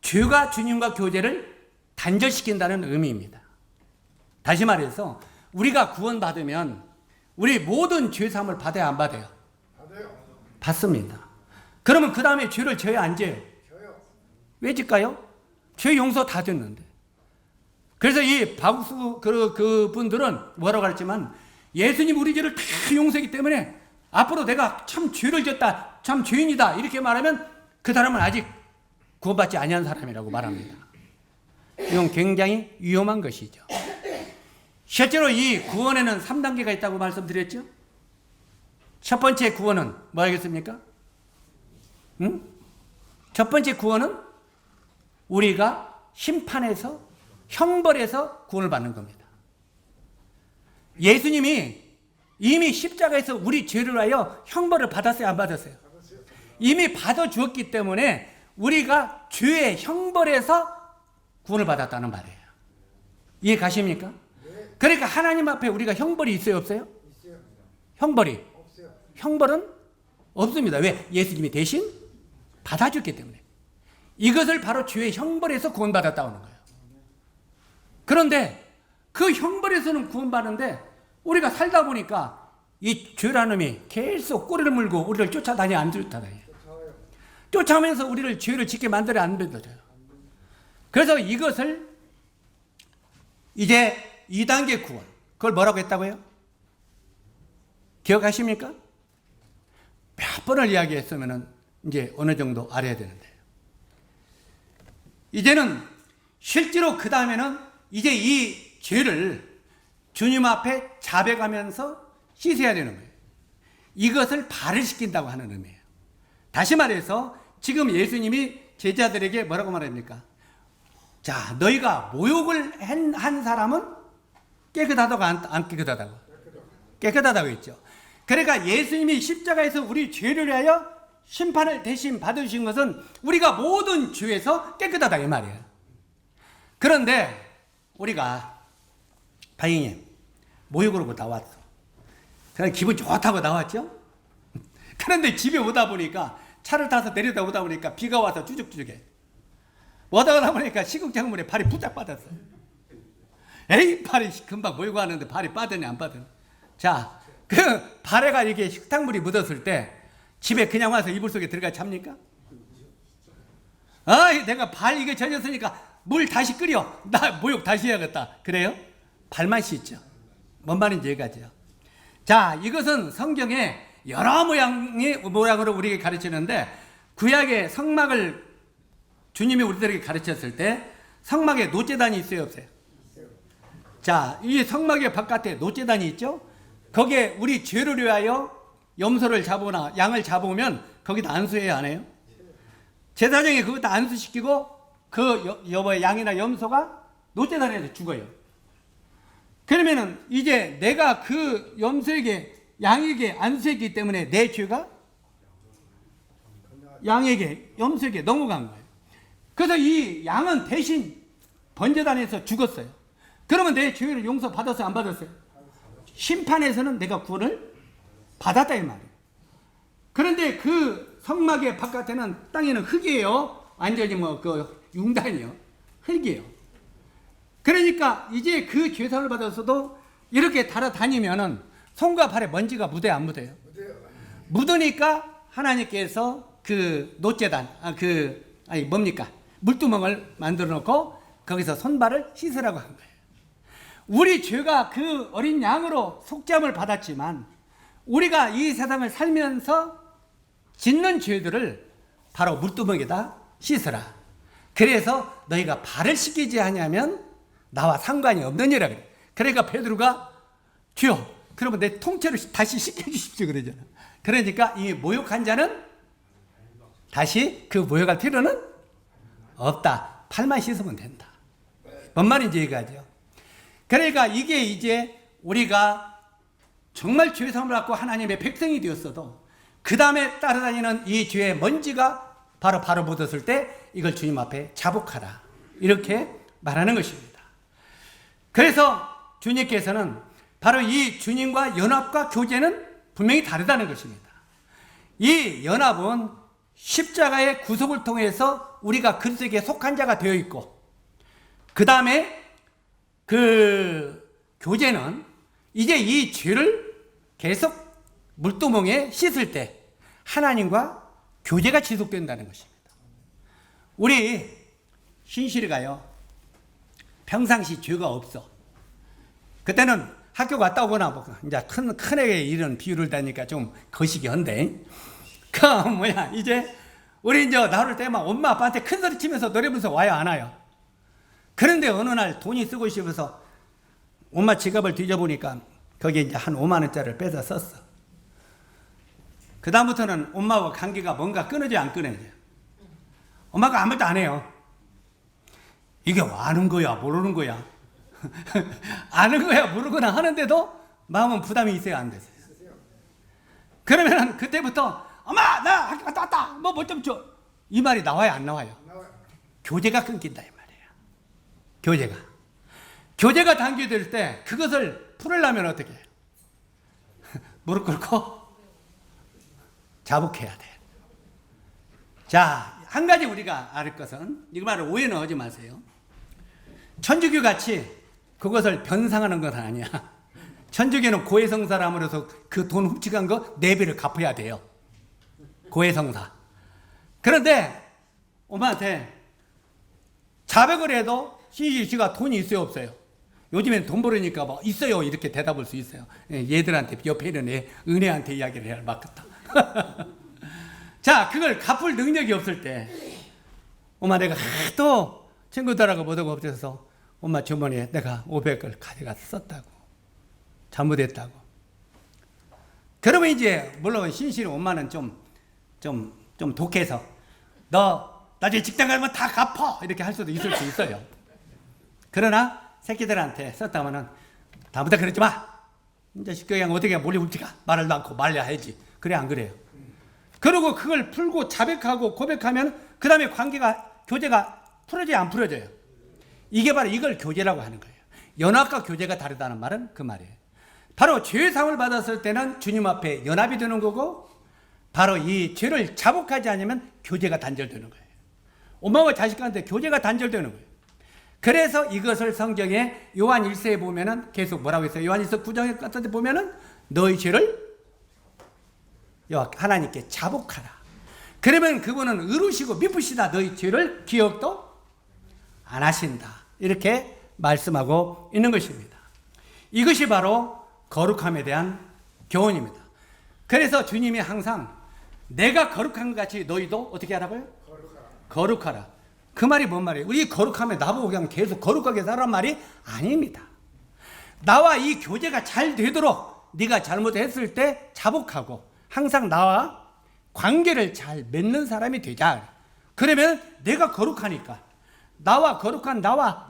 죄가 주님과 교제를 단절시킨다는 의미입니다. 다시 말해서 우리가 구원받으면 우리 모든 죄사함을 받아야 안 받아요? 받습니다. 그러면 그 다음에 죄를 져야 안 져요? 왜 질까요? 죄 용서 다 됐는데. 그래서 이 바구스 그분들은 뭐라고 했지만 예수님 우리 죄를 다 용서했기 때문에 앞으로 내가 참 죄를 졌다, 참 죄인이다 이렇게 말하면 그 사람은 아직 구원받지 아니한 사람이라고 말합니다. 이건 굉장히 위험한 것이죠. 실제로 이 구원에는 3단계가 있다고 말씀드렸죠. 첫 번째 구원은 뭐겠습니까? 첫 번째 구원은 우리가 심판에서 형벌에서 구원을 받는 겁니다. 예수님이 이미 십자가에서 우리 죄를 위하여 형벌을 받았어요, 안 받았어요? 이미 받아주었기 때문에 우리가 죄의 형벌에서 구원을 받았다는 말이에요. 이해 가십니까? 그러니까 하나님 앞에 우리가 형벌이 있어요, 없어요? 형벌이 없어요. 형벌은 없습니다. 왜? 예수님이 대신 받아줬기 때문에. 이것을 바로 죄의 형벌에서 구원받았다고 하는 거예요. 그런데 그 형벌에서는 구원받는데 우리가 살다 보니까 이 죄라는 놈이 계속 꼬리를 물고 우리를 쫓아다니 안 쫓아다녀요. 쫓아오면서 우리를 죄를 짓게 만들어 안 만들어요. 그래서 이것을 이제 2단계 구원, 그걸 뭐라고 했다고요? 기억하십니까? 몇 번을 이야기했으면 이제 어느 정도 알아야 되는데, 이제는 실제로 그 다음에는 이제 이 죄를 주님 앞에 자백하면서 씻어야 되는 거예요. 이것을 발을시킨다고 하는 의미예요. 다시 말해서 지금 예수님이 제자들에게 뭐라고 말합니까? 자, 너희가 모욕을 한 사람은 깨끗하다고 안 깨끗하다고? 깨끗하다고 했죠. 그러니까 예수님이 십자가에서 우리 죄를 위하여 심판을 대신 받으신 것은 우리가 모든 죄에서 깨끗하다 이 말이에요. 그런데 우리가 바이님 모욕으로 나왔어. 그냥 기분 좋다고 나왔죠. 그런데 집에 오다 보니까 차를 타서 내려다 오다 보니까 비가 와서 쭈죽쭈죽해. 오다 보니까 시궁창문에 발이 부탁 빠졌어요. 에이, 발이 금방 모이고 하는데 발이 빠졌냐 안 빠졌냐. 자, 그 발에가 이게 식탁물이 묻었을 때 집에 그냥 와서 이불 속에 들어가 잡니까? 내가 발 이게 젖었으니까 물 다시 끓여. 나 모욕 다시 해야겠다. 그래요? 발만 씻죠. 뭔 말인지 이해가죠. 자, 이것은 성경에 여러 모양으로 우리에게 가르치는데, 구약의 성막을 주님이 우리들에게 가르쳤을 때 성막에 노제단이 있어요, 없어요? 자, 이 성막의 바깥에 노제단이 있죠? 거기에 우리 죄를 위하여 염소를 잡거나 양을 잡으면 거기다 안수해야 안 해요? 제사장이 그것도 안수시키고 그 양이나 염소가 노제단에서 죽어요. 그러면은 이제 내가 그 염소에게 양에게 안수했기 때문에 내 죄가 양에게 염소에게 넘어간 거예요. 그래서 이 양은 대신 번제단에서 죽었어요. 그러면 내 죄를 용서받았어요, 안 받았어요? 심판에서는 내가 구원을 받았다 이 말이에요. 그런데 그 성막의 바깥에는 땅에는 흙이에요. 완전히 그 융단이요. 흙이에요. 그러니까 이제 그 죄사를 받았어도 이렇게 달아다니면은 손과 발에 먼지가 묻어요, 안 묻어요? 묻으니까 하나님께서 그 노제단, 물두멍을 만들어 놓고 거기서 손발을 씻으라고 한 거예요. 우리 죄가 그 어린 양으로 속죄함을 받았지만 우리가 이 세상을 살면서 짓는 죄들을 바로 물두멍에다 씻으라. 그래서 너희가 발을 씻기지 하냐면 나와 상관이 없는 일이라 그래. 그러니까 베드로가 주여, 그러면 내 통째로 다시 씻겨주십시오 그러잖아. 그러니까 이 모욕한 자는 다시 그 모욕할 필요는 없다. 발만 씻으면 된다. 뭔 말인지 이해가죠? 그러니까 이게 이제 우리가 정말 죄 사함을 받고 하나님의 백성이 되었어도 그 다음에 따라다니는 이 죄의 먼지가 바로 묻었을 때 이걸 주님 앞에 자복하라. 이렇게 말하는 것입니다. 그래서 주님께서는 바로 이 주님과 연합과 교제는 분명히 다르다는 것입니다. 이 연합은 십자가의 구속을 통해서 우리가 그리스도에게 속한 자가 되어 있고, 그 다음에 그 교제는 이제 이 죄를 계속 물두멍에 씻을 때 하나님과 교제가 지속된다는 것입니다. 우리 신실이가요, 평상시 죄가 없어. 그때는 학교 갔다 오거나 이제 큰 애에 이런 비유를 다니까 좀 거시기 한데, 이제 우리 이제 나올 때만 엄마 아빠한테 큰 소리 치면서 노래 부르면서 와요, 안 와요? 그런데 어느 날 돈이 쓰고 싶어서 엄마 지갑을 뒤져보니까 거기에 이제 한 5만 원짜리를 빼서 썼어. 그 다음부터는 엄마와 관계가 뭔가 끊어져 안 끊어져요. 엄마가 아무 말도 안 해요. 이게 아는 거야 모르는 거야? 아는 거야 모르거나 하는데도 마음은 부담이 있어요, 안 됐어요? 그러면 그때부터 엄마 나 학교 갔다 왔다 뭐 좀 줘, 이 말이 나와요, 안 나와요? 교제가 끊긴다 이 말이에요. 교제가 단계될 때 그것을 풀으려면 어떻게 해요? 무릎 꿇고 자복해야 돼. 자, 한 가지 우리가 알 것은, 이 말을 오해는 하지 마세요. 천주교 같이 그것을 변상하는 건 아니야. 천주교는 고해성사람으로서 그 돈 훔쳐간 거 4배를 갚아야 돼요. 고해성사. 그런데 엄마한테 자백을 해도 씨가 돈이 있어요, 없어요? 요즘엔 돈 벌으니까 뭐 있어요 이렇게 대답할 수 있어요. 얘들한테 옆에 있는 은혜한테 이야기를 해야 맞겠다. 자, 그걸 갚을 능력이 없을 때 엄마 내가 하도 친구들하고 뭐도 없어서 엄마 주머니에 내가 500을 가져가서 썼다고. 잘못했다고. 그러면 이제 물론 신실히 엄마는 좀 독해서 너 나중에 직장 가면 다 갚아 이렇게 할 수도 있을 수 있어요. 그러나 새끼들한테 썼다면은 다음부터 그러지 마. 이제 그냥 어떻게 몰래 훔치가 말을 않고 말려야지. 그래 안 그래요? 그리고 그걸 풀고 자백하고 고백하면 그 다음에 교제가 풀어져요 안 풀어져요? 이게 바로 이걸 교제라고 하는 거예요. 연합과 교제가 다르다는 말은 그 말이에요. 바로 죄사함을 받았을 때는 주님 앞에 연합이 되는 거고 바로 이 죄를 자복하지 않으면 교제가 단절되는 거예요. 엄마와 자식한테 교제가 단절되는 거예요. 그래서 이것을 성경에 요한 1서에 보면은 계속 뭐라고 했어요? 요한 1서 9장에 같은 데 보면은 너희 죄를 하나님께 자복하라. 그러면 그분은 의로우시고 미쁘시다. 너희 죄를 기억도 안 하신다. 이렇게 말씀하고 있는 것입니다. 이것이 바로 거룩함에 대한 교훈입니다. 그래서 주님이 항상 내가 거룩한 것 같이 너희도 어떻게 하라고요? 거룩하라. 그 말이 뭔 말이에요? 우리 거룩하면 나보고 그냥 계속 거룩하게 살란 말이 아닙니다. 나와 이 교제가 잘 되도록 네가 잘못했을 때 자복하고 항상 나와 관계를 잘 맺는 사람이 되자. 그러면 내가 거룩하니까 나와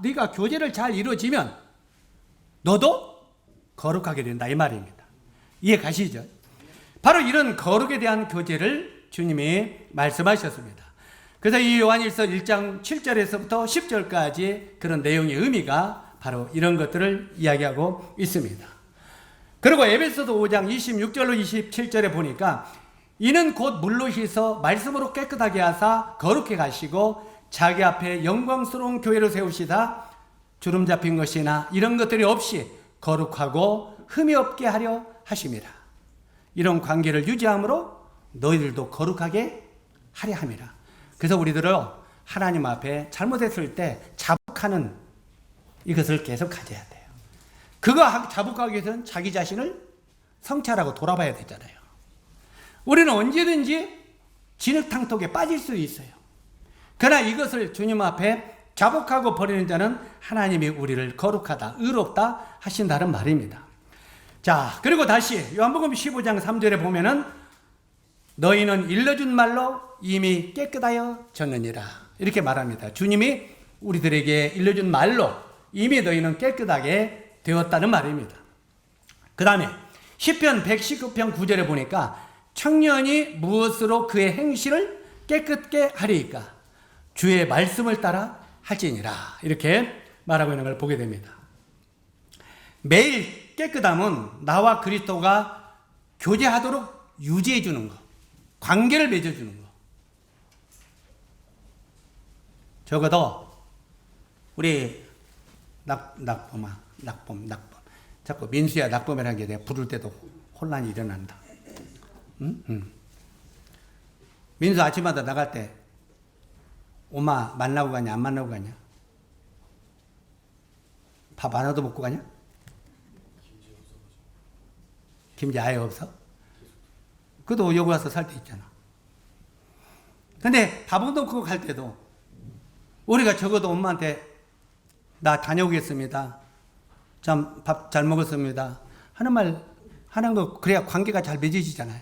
네가 교제를 잘 이루어지면 너도 거룩하게 된다 이 말입니다. 이해 가시죠? 바로 이런 거룩에 대한 교제를 주님이 말씀하셨습니다. 그래서 이 요한일서 1장 7절에서부터 10절까지 그런 내용의 의미가 바로 이런 것들을 이야기하고 있습니다. 그리고 에베소서 5장 26절로 27절에 보니까 이는 곧 물로 씻어 말씀으로 깨끗하게 하사 거룩해 가시고 자기 앞에 영광스러운 교회를 세우시다 주름 잡힌 것이나 이런 것들이 없이 거룩하고 흠이 없게 하려 하심이라. 이런 관계를 유지함으로 너희들도 거룩하게 하려 함이라. 그래서 우리들은 하나님 앞에 잘못했을 때 자복하는 이것을 계속 가져야 돼요. 그거 자복하기 위해서는 자기 자신을 성찰하고 돌아봐야 되잖아요. 우리는 언제든지 진흙탕톡에 빠질 수 있어요. 그러나 이것을 주님 앞에 자복하고 버리는 자는 하나님이 우리를 거룩하다, 의롭다 하신다는 말입니다. 자, 그리고 다시 요한복음 15장 3절에 보면은 너희는 일러준 말로 이미 깨끗하여 졌느니라 이렇게 말합니다. 주님이 우리들에게 일러준 말로 이미 너희는 깨끗하게 되었다는 말입니다. 그 다음에 시편 119편 9절에 보니까 청년이 무엇으로 그의 행실을 깨끗게 하리이까 주의 말씀을 따라 할지니라 이렇게 말하고 있는 걸 보게 됩니다. 매일 깨끗함은 나와 그리스도가 교제하도록 유지해 주는 것, 관계를 맺어주는 것. 적어도 우리 낙범 자꾸 민수야 낙범이라는 게 내가 부를 때도 혼란이 일어난다. 민수 아침마다 나갈 때 엄마 만나고 가냐 안 만나고 가냐? 밥 하나도 먹고 가냐? 김치 아예 없어? 그도 여기 와서 살 때 있잖아. 근데 밥 얻고 갈 때도 우리가 적어도 엄마한테 나 다녀오겠습니다. 참 밥 잘 먹었습니다. 하는 말 하는 거 그래야 관계가 잘 맺어지잖아요.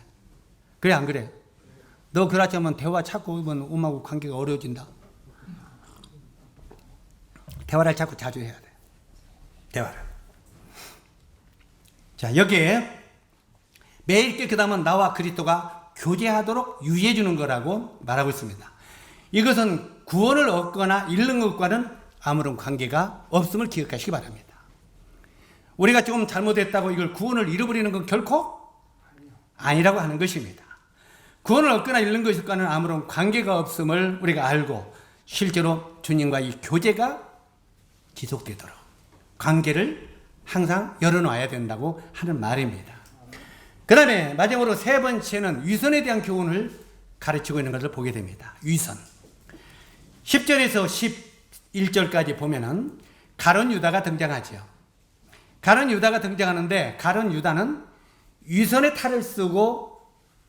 그래 안 그래? 너 그렇지 않으면 대화 찾고 오면 엄마하고 관계가 어려워진다. 대화를 자꾸 자주 해야 돼. 대화를. 자, 여기에 매일 깨끗하면 나와 그리스도가 교제하도록 유지해 주는 거라고 말하고 있습니다. 이것은 구원을 얻거나 잃는 것과는 아무런 관계가 없음을 기억하시기 바랍니다. 우리가 좀 잘못했다고 이걸 구원을 잃어버리는 건 결코 아니라고 하는 것입니다. 구원을 얻거나 잃는 것과는 아무런 관계가 없음을 우리가 알고 실제로 주님과 이 교제가 지속되도록 관계를 항상 열어놔야 된다고 하는 말입니다. 그 다음에 마지막으로 세 번째는 위선에 대한 교훈을 가르치고 있는 것을 보게 됩니다. 위선. 10절에서 11절까지 보면은 가룟 유다가 등장하죠. 가룟 유다가 등장하는데 가룟 유다는 위선의 탈을 쓰고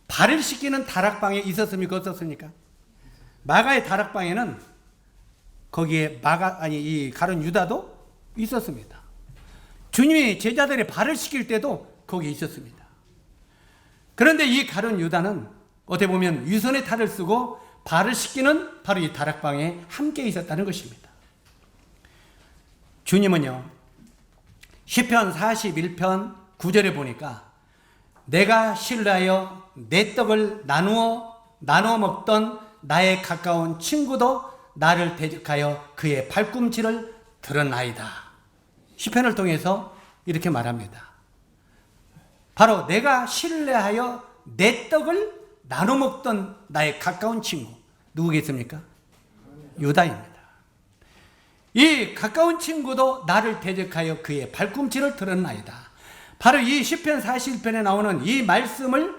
발을 씻기는 다락방에 있었습니까? 없었습니까? 마가의 다락방에는 거기에 이 가룟 유다도 있었습니다. 주님이 제자들의 발을 씻길 때도 거기 있었습니다. 그런데 이 가룟 유다는 어떻게 보면 위선의 탈을 쓰고 발을 씻기는 바로 이 다락방에 함께 있었다는 것입니다. 주님은요, 시편 41편 9절에 보니까 내가 신뢰하여 내 떡을 나누어 먹던 나의 가까운 친구도 나를 대적하여 그의 발꿈치를 들었나이다. 시편을 통해서 이렇게 말합니다. 바로 내가 신뢰하여 내 떡을 나눠 먹던 나의 가까운 친구, 누구겠습니까? 유다입니다. 이 가까운 친구도 나를 대적하여 그의 발꿈치를 들었나이다. 바로 이 시편 41편에 나오는 이 말씀을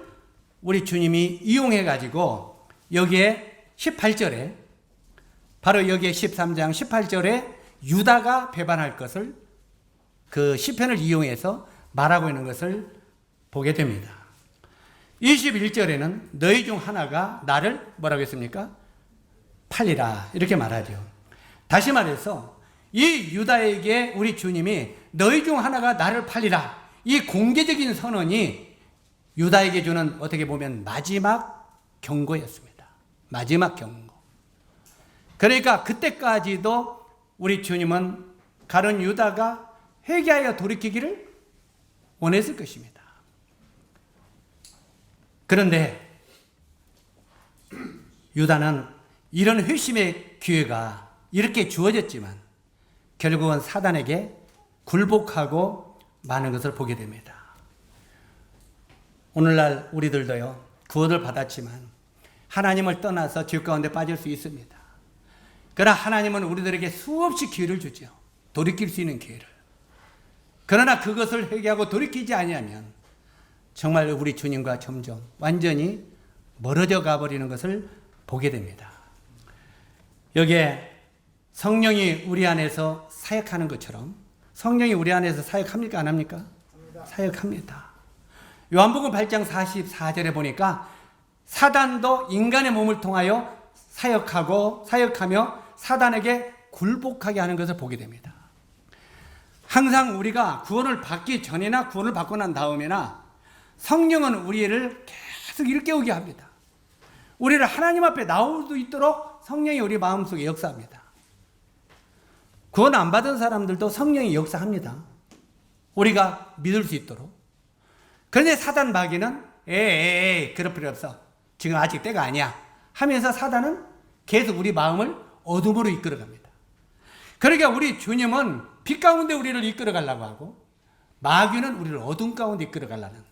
우리 주님이 이용해 가지고 여기에 18절에 바로 여기에 13장 18절에 유다가 배반할 것을 그 시편을 이용해서 말하고 있는 것을 보게 됩니다. 21절에는 너희 중 하나가 나를 뭐라고 했습니까? 팔리라 이렇게 말하죠. 다시 말해서 이 유다에게 우리 주님이 너희 중 하나가 나를 팔리라, 이 공개적인 선언이 유다에게 주는 어떻게 보면 마지막 경고였습니다. 마지막 경고. 그러니까 그때까지도 우리 주님은 가룟 유다가 회개하여 돌이키기를 원했을 것입니다. 그런데 유다는 이런 회심의 기회가 이렇게 주어졌지만 결국은 사단에게 굴복하고 마는 것을 보게 됩니다. 오늘날 우리들도요, 구원을 받았지만 하나님을 떠나서 죄 가운데 빠질 수 있습니다. 그러나 하나님은 우리들에게 수없이 기회를 주죠. 돌이킬 수 있는 기회를. 그러나 그것을 회개하고 돌이키지 아니하면 정말 우리 주님과 점점 완전히 멀어져 가버리는 것을 보게 됩니다. 여기에 성령이 우리 안에서 사역하는 것처럼 성령이 우리 안에서 사역합니까? 안 합니까? 사역합니다. 요한복음 8장 44절에 보니까 사단도 인간의 몸을 통하여 사역하며 사단에게 굴복하게 하는 것을 보게 됩니다. 항상 우리가 구원을 받기 전이나 구원을 받고 난 다음에나 성령은 우리를 계속 일깨우게 합니다. 우리를 하나님 앞에 나올 수 있도록 성령이 우리 마음속에 역사합니다. 구원 안 받은 사람들도 성령이 역사합니다. 우리가 믿을 수 있도록. 그런데 사단 마귀는 에이 그럴 필요 없어. 지금 아직 때가 아니야 하면서 사단은 계속 우리 마음을 어둠으로 이끌어갑니다. 그러니까 우리 주님은 빛 가운데 우리를 이끌어가려고 하고 마귀는 우리를 어둠 가운데 이끌어가려는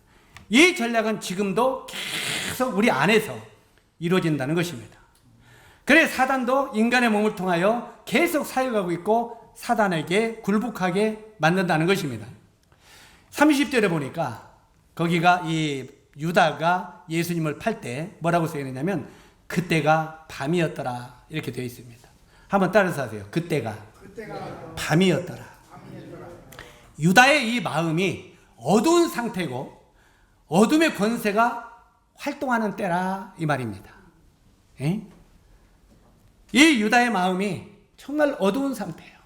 이 전략은 지금도 계속 우리 안에서 이루어진다는 것입니다. 그래서 사단도 인간의 몸을 통하여 계속 사역하고 있고 사단에게 굴복하게 만든다는 것입니다. 30절에 보니까 거기가 이 유다가 예수님을 팔 때 뭐라고 쓰여 있느냐면 그때가 밤이었더라 이렇게 되어 있습니다. 한번 따라서 하세요. 그때가 밤이었더라. 유다의 이 마음이 어두운 상태고 어둠의 권세가 활동하는 때라 이 말입니다. 에? 이 유다의 마음이 정말 어두운 상태예요.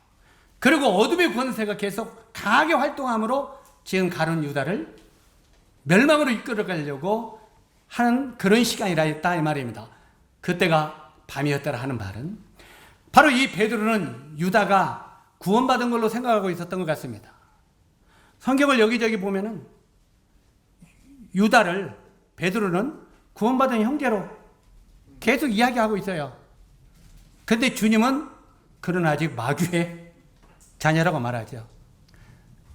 그리고 어둠의 권세가 계속 강하게 활동함으로 지금 가룟 유다를 멸망으로 이끌어가려고 하는 그런 시간이라 했다 이 말입니다. 그때가 밤이었더라 하는 말은 바로 이 베드로는 유다가 구원받은 걸로 생각하고 있었던 것 같습니다. 성경을 여기저기 보면은 유다를 베드로는 구원받은 형제로 계속 이야기하고 있어요. 그런데 주님은 그는 아직 마귀의 자녀라고 말하죠.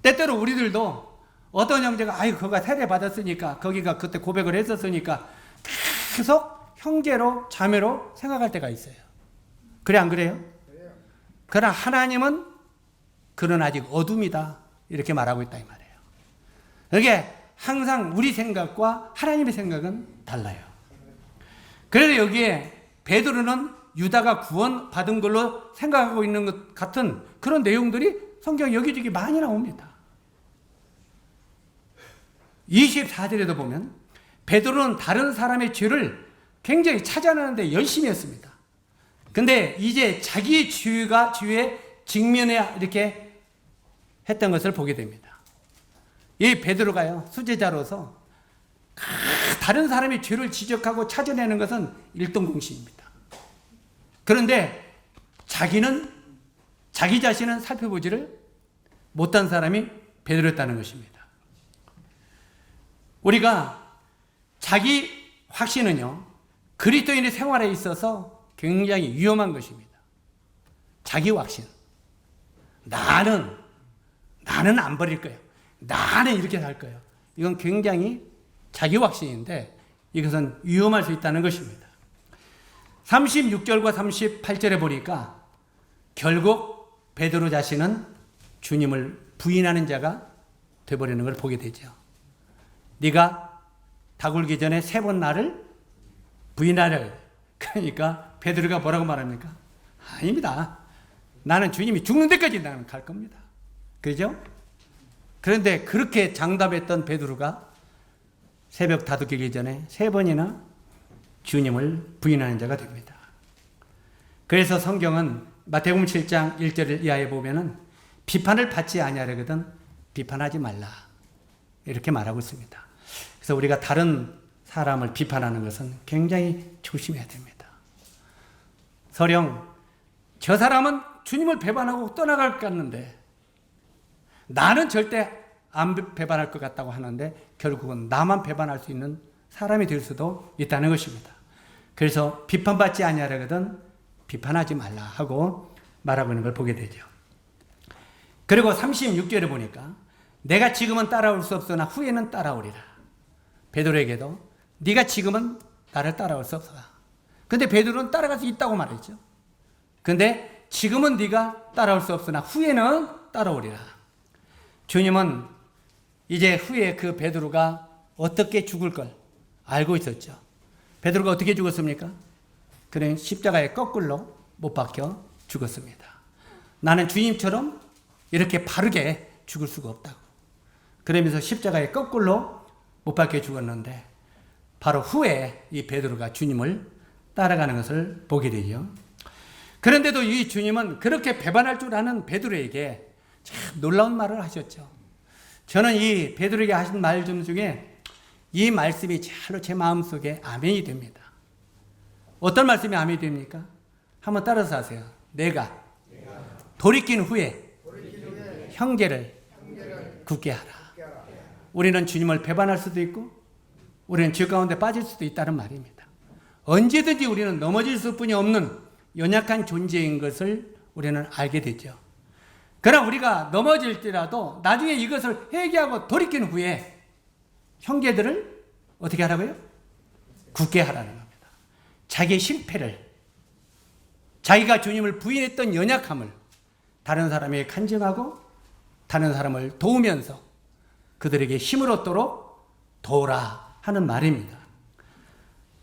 때때로 우리들도 어떤 형제가 그가 세례 받았으니까 거기가 그때 고백을 했었으니까 계속 형제로 자매로 생각할 때가 있어요. 그래 안 그래요? 그러나 하나님은 그는 아직 어둠이다 이렇게 말하고 있다 이 말이에요. 이게 항상 우리 생각과 하나님의 생각은 달라요. 그래서 여기에 베드로는 유다가 구원받은 걸로 생각하고 있는 것 같은 그런 내용들이 성경에 여기저기 많이 나옵니다. 24절에도 보면 베드로는 다른 사람의 죄를 굉장히 찾아내는데 열심히 했습니다. 근데 이제 자기의 죄에 직면해 이렇게 했던 것을 보게 됩니다. 이 베드로가요, 수제자로서 다른 사람의 죄를 지적하고 찾아내는 것은 일등공신입니다. 그런데 자기 자신은 살펴보지를 못한 사람이 베드로였다는 것입니다. 우리가 자기 확신은요, 그리스도인의 생활에 있어서 굉장히 위험한 것입니다. 자기 확신. 나는 안 버릴 거예요. 나는 이렇게 살 거예요. 이건 굉장히 자기 확신인데 이것은 위험할 수 있다는 것입니다. 36절과 38절에 보니까 결국 베드로 자신은 주님을 부인하는 자가 되어버리는 걸 보게 되죠. 네가 닭 울기 전에 3번 나를 부인하려. 그러니까 베드로가 뭐라고 말합니까? 아닙니다. 나는 주님이 죽는 데까지 나는 갈 겁니다. 그죠? 그런데 그렇게 장담했던 베드로가 새벽 다독이기 전에 3번이나 주님을 부인하는 자가 됩니다. 그래서 성경은 마태복음 7장 1절을 이하에 보면은 비판을 받지 아니하려거든 비판하지 말라 이렇게 말하고 있습니다. 그래서 우리가 다른 사람을 비판하는 것은 굉장히 조심해야 됩니다. 설령 저 사람은 주님을 배반하고 떠나갈 것 같는데 나는 절대 안 배반할 것 같다고 하는데 결국은 나만 배반할 수 있는 사람이 될 수도 있다는 것입니다. 그래서 비판받지 아니하려거든 비판하지 말라 하고 말하고 있는 걸 보게 되죠. 그리고 36절에 보니까 내가 지금은 따라올 수 없으나 후에는 따라오리라. 베드로에게도 네가 지금은 나를 따라올 수 없어. 근데 베드로는 따라갈 수 있다고 말했죠. 근데 지금은 네가 따라올 수 없으나 후에는 따라오리라. 주님은 이제 후에 그 베드로가 어떻게 죽을 걸 알고 있었죠. 베드로가 어떻게 죽었습니까? 그는 십자가에 거꾸로 못 박혀 죽었습니다. 나는 주님처럼 이렇게 바르게 죽을 수가 없다고. 그러면서 십자가에 거꾸로 못 박혀 죽었는데 바로 후에 이 베드로가 주님을 따라가는 것을 보게 되죠. 그런데도 이 주님은 그렇게 배반할 줄 아는 베드로에게 참 놀라운 말을 하셨죠. 저는 이 베드로에게 하신 말 중에 이 말씀이 잘로 제 마음속에 아멘이 됩니다. 어떤 말씀이 아멘이 됩니까? 한번 따라서 하세요. 내가 돌이킨 후에 형제를 굳게 하라. 우리는 주님을 배반할 수도 있고 우리는 죄 가운데 빠질 수도 있다는 말입니다. 언제든지 우리는 넘어질 수뿐이 없는 연약한 존재인 것을 우리는 알게 되죠. 그러나 우리가 넘어질지라도 나중에 이것을 회개하고 돌이킨 후에 형제들을 어떻게 하라고요? 굳게 하라는 겁니다. 자기의 실패를, 자기가 주님을 부인했던 연약함을 다른 사람에게 간증하고 다른 사람을 도우면서 그들에게 힘을 얻도록 도우라 하는 말입니다.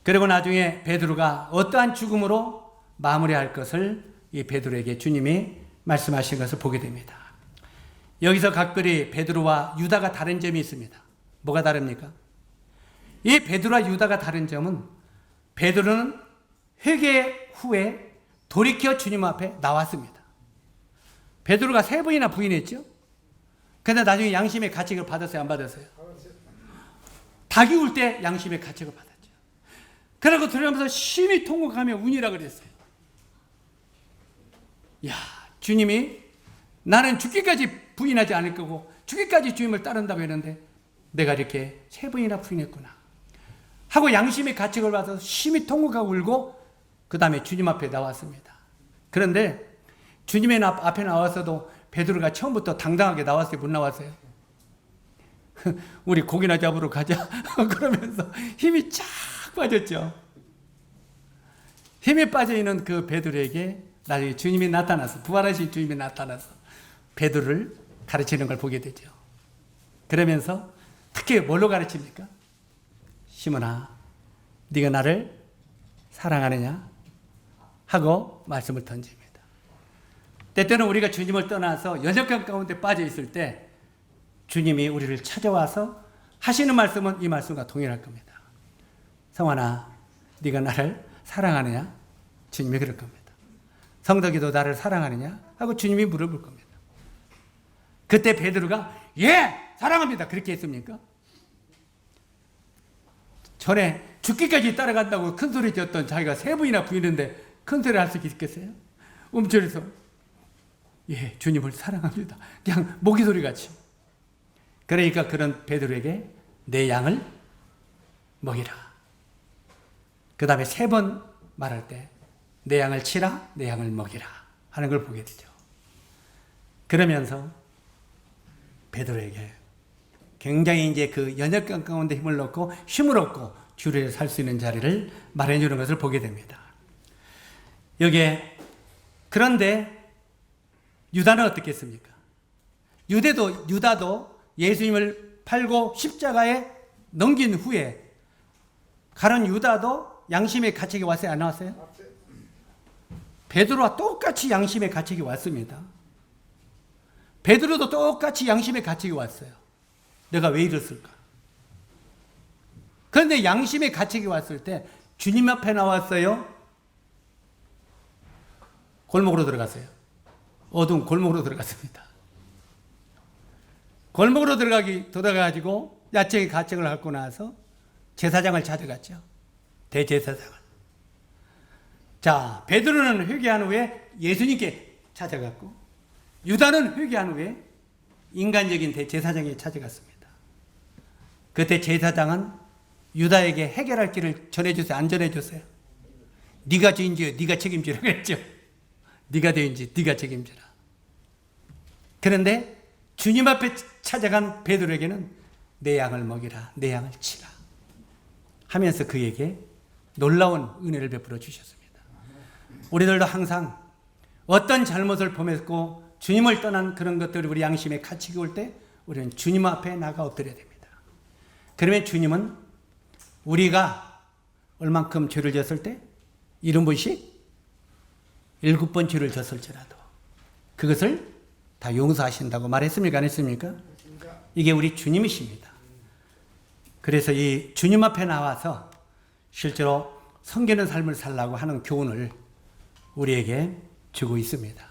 그리고 나중에 베드로가 어떠한 죽음으로 마무리할 것을 이 베드로에게 주님이 말씀하신 것을 보게 됩니다. 여기서 각별히 베드로와 유다가 다른 점이 있습니다. 뭐가 다릅니까? 이 베드로와 유다가 다른 점은 베드로는 회개 후에 돌이켜 주님 앞에 나왔습니다. 베드로가 3번이나 부인했죠. 그런데 나중에 양심의 가책을 받았어요? 안 받았어요? 닭이 울 때 양심의 가책을 받았죠. 그러고 들어가면서 심히 통곡하며 운이라 그랬어요. 야, 주님이 나는 죽기까지 부인하지 않을 거고 죽기까지 주님을 따른다고 했는데 내가 이렇게 3번이나 부인했구나 하고 양심의 가책을 받아서 심히 통곡하고 울고 그 다음에 주님 앞에 나왔습니다. 그런데 주님의 앞에 나와서도 베드로가 처음부터 당당하게 나왔어요? 못 나왔어요? 우리 고기나 잡으러 가자 그러면서 힘이 쫙 빠졌죠. 힘이 빠져있는 그 베드로에게 나중에 주님이 나타나서 부활하신 주님이 나타나서 베드로를 가르치는 걸 보게 되죠. 그러면서 특히 뭘로 가르칩니까? 시몬아, 네가 나를 사랑하느냐? 하고 말씀을 던집니다. 때때는 우리가 주님을 떠나서 연약한 가운데 빠져 있을 때 주님이 우리를 찾아와서 하시는 말씀은 이 말씀과 동일할 겁니다. 성환아, 네가 나를 사랑하느냐? 주님이 그럴 겁니다. 성덕이도 나를 사랑하느냐? 하고 주님이 물어볼 겁니다. 그때 베드로가 예! 사랑합니다. 그렇게 했습니까? 전에 죽기까지 따라간다고 큰소리 쳤던 자기가 3번이나 부인는데 큰소리 할 수 있겠어요? 움츠려서 예, 주님을 사랑합니다. 그냥 모기소리 같이. 그러니까 그런 베드로에게 내 양을 먹이라. 그 다음에 3번 말할 때 내 양을 치라, 내 양을 먹이라 하는 걸 보게 되죠. 그러면서 베드로에게 굉장히 이제 그 연약감 가운데 힘을 넣고 힘을 얻고 주를 위해 살 수 있는 자리를 마련해 주는 것을 보게 됩니다. 여기에 그런데 유다는 어떻게 했습니까? 유다도 예수님을 팔고 십자가에 넘긴 후에 가는 유다도 양심의 가책이 왔어요? 안 왔어요? 베드로와 똑같이 양심의 가책이 왔습니다. 베드로도 똑같이 양심의 가책이 왔어요. 내가 왜 이랬을까? 그런데 양심의 가책이 왔을 때 주님 앞에 나왔어요? 골목으로 들어갔어요? 어두운 골목으로 들어갔습니다. 골목으로 들어가가지고 야채의 가책을 갖고 나서 제사장을 찾아갔죠. 대제사장을. 자, 베드로는 회개한 후에 예수님께 찾아갔고 유다는 회개한 후에 인간적인 대제사장이 찾아갔습니다. 그때 제사장은 유다에게 해결할 길을 전해주세요? 안 전해줬어요? 네가 죄인지 네가 책임지라 그랬죠. 네가 죄인지 네가 책임지라. 그런데 주님 앞에 찾아간 베드로에게는 내 양을 먹이라, 내 양을 치라 하면서 그에게 놀라운 은혜를 베풀어 주셨습니다. 우리들도 항상 어떤 잘못을 범했고 주님을 떠난 그런 것들이 우리 양심에 갇히게 올 때 우리는 주님 앞에 나가 엎드려야 됩니다. 그러면 주님은 우리가 얼만큼 죄를 졌을 때 70번씩 7번 죄를 졌을지라도 그것을 다 용서하신다고 말했습니까? 안 했습니까? 이게 우리 주님이십니다. 그래서 이 주님 앞에 나와서 실제로 섬기는 삶을 살라고 하는 교훈을 우리에게 주고 있습니다.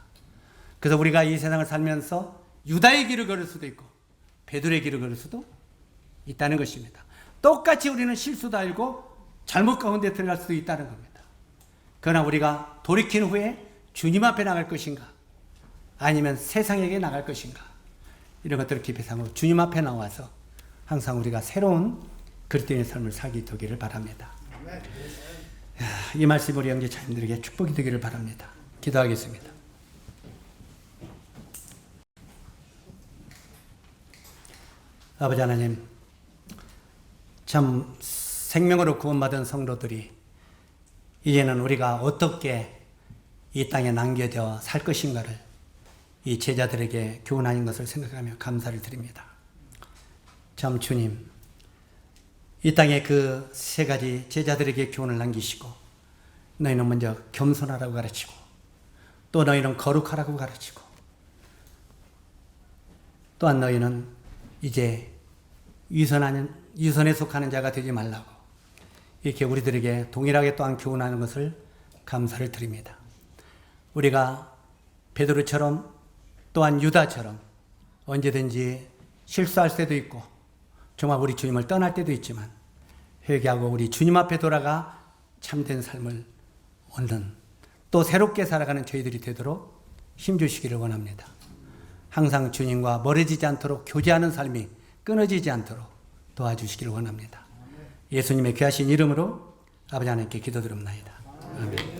그래서 우리가 이 세상을 살면서 유다의 길을 걸을 수도 있고 베드로의 길을 걸을 수도 있다는 것입니다. 똑같이 우리는 실수도 알고 잘못 가운데 들어갈 수도 있다는 겁니다. 그러나 우리가 돌이킨 후에 주님 앞에 나갈 것인가 아니면 세상에게 나갈 것인가 이런 것들을 기피하고 주님 앞에 나와서 항상 우리가 새로운 그리스도인의 삶을 살게 되기를 바랍니다. 이 말씀이 우리 형제 자님들에게 축복이 되기를 바랍니다. 기도하겠습니다. 아버지 하나님, 참 생명으로 구원받은 성도들이 이제는 우리가 어떻게 이 땅에 남겨져 살 것인가를 이 제자들에게 교훈하는 것을 생각하며 감사를 드립니다. 참 주님, 이 땅에 그 3가지 제자들에게 교훈을 남기시고 너희는 먼저 겸손하라고 가르치고 또 너희는 거룩하라고 가르치고 또한 너희는 이제 유선에 속하는 자가 되지 말라고 이렇게 우리들에게 동일하게 또한 교훈하는 것을 감사를 드립니다. 우리가 베드로처럼 또한 유다처럼 언제든지 실수할 때도 있고 정말 우리 주님을 떠날 때도 있지만 회개하고 우리 주님 앞에 돌아가 참된 삶을 얻는 또 새롭게 살아가는 저희들이 되도록 힘주시기를 원합니다. 항상 주님과 멀어지지 않도록 교제하는 삶이 끊어지지 않도록 도와주시기를 원합니다. 예수님의 귀하신 이름으로 아버지 하나님께 기도드립니다. 아멘.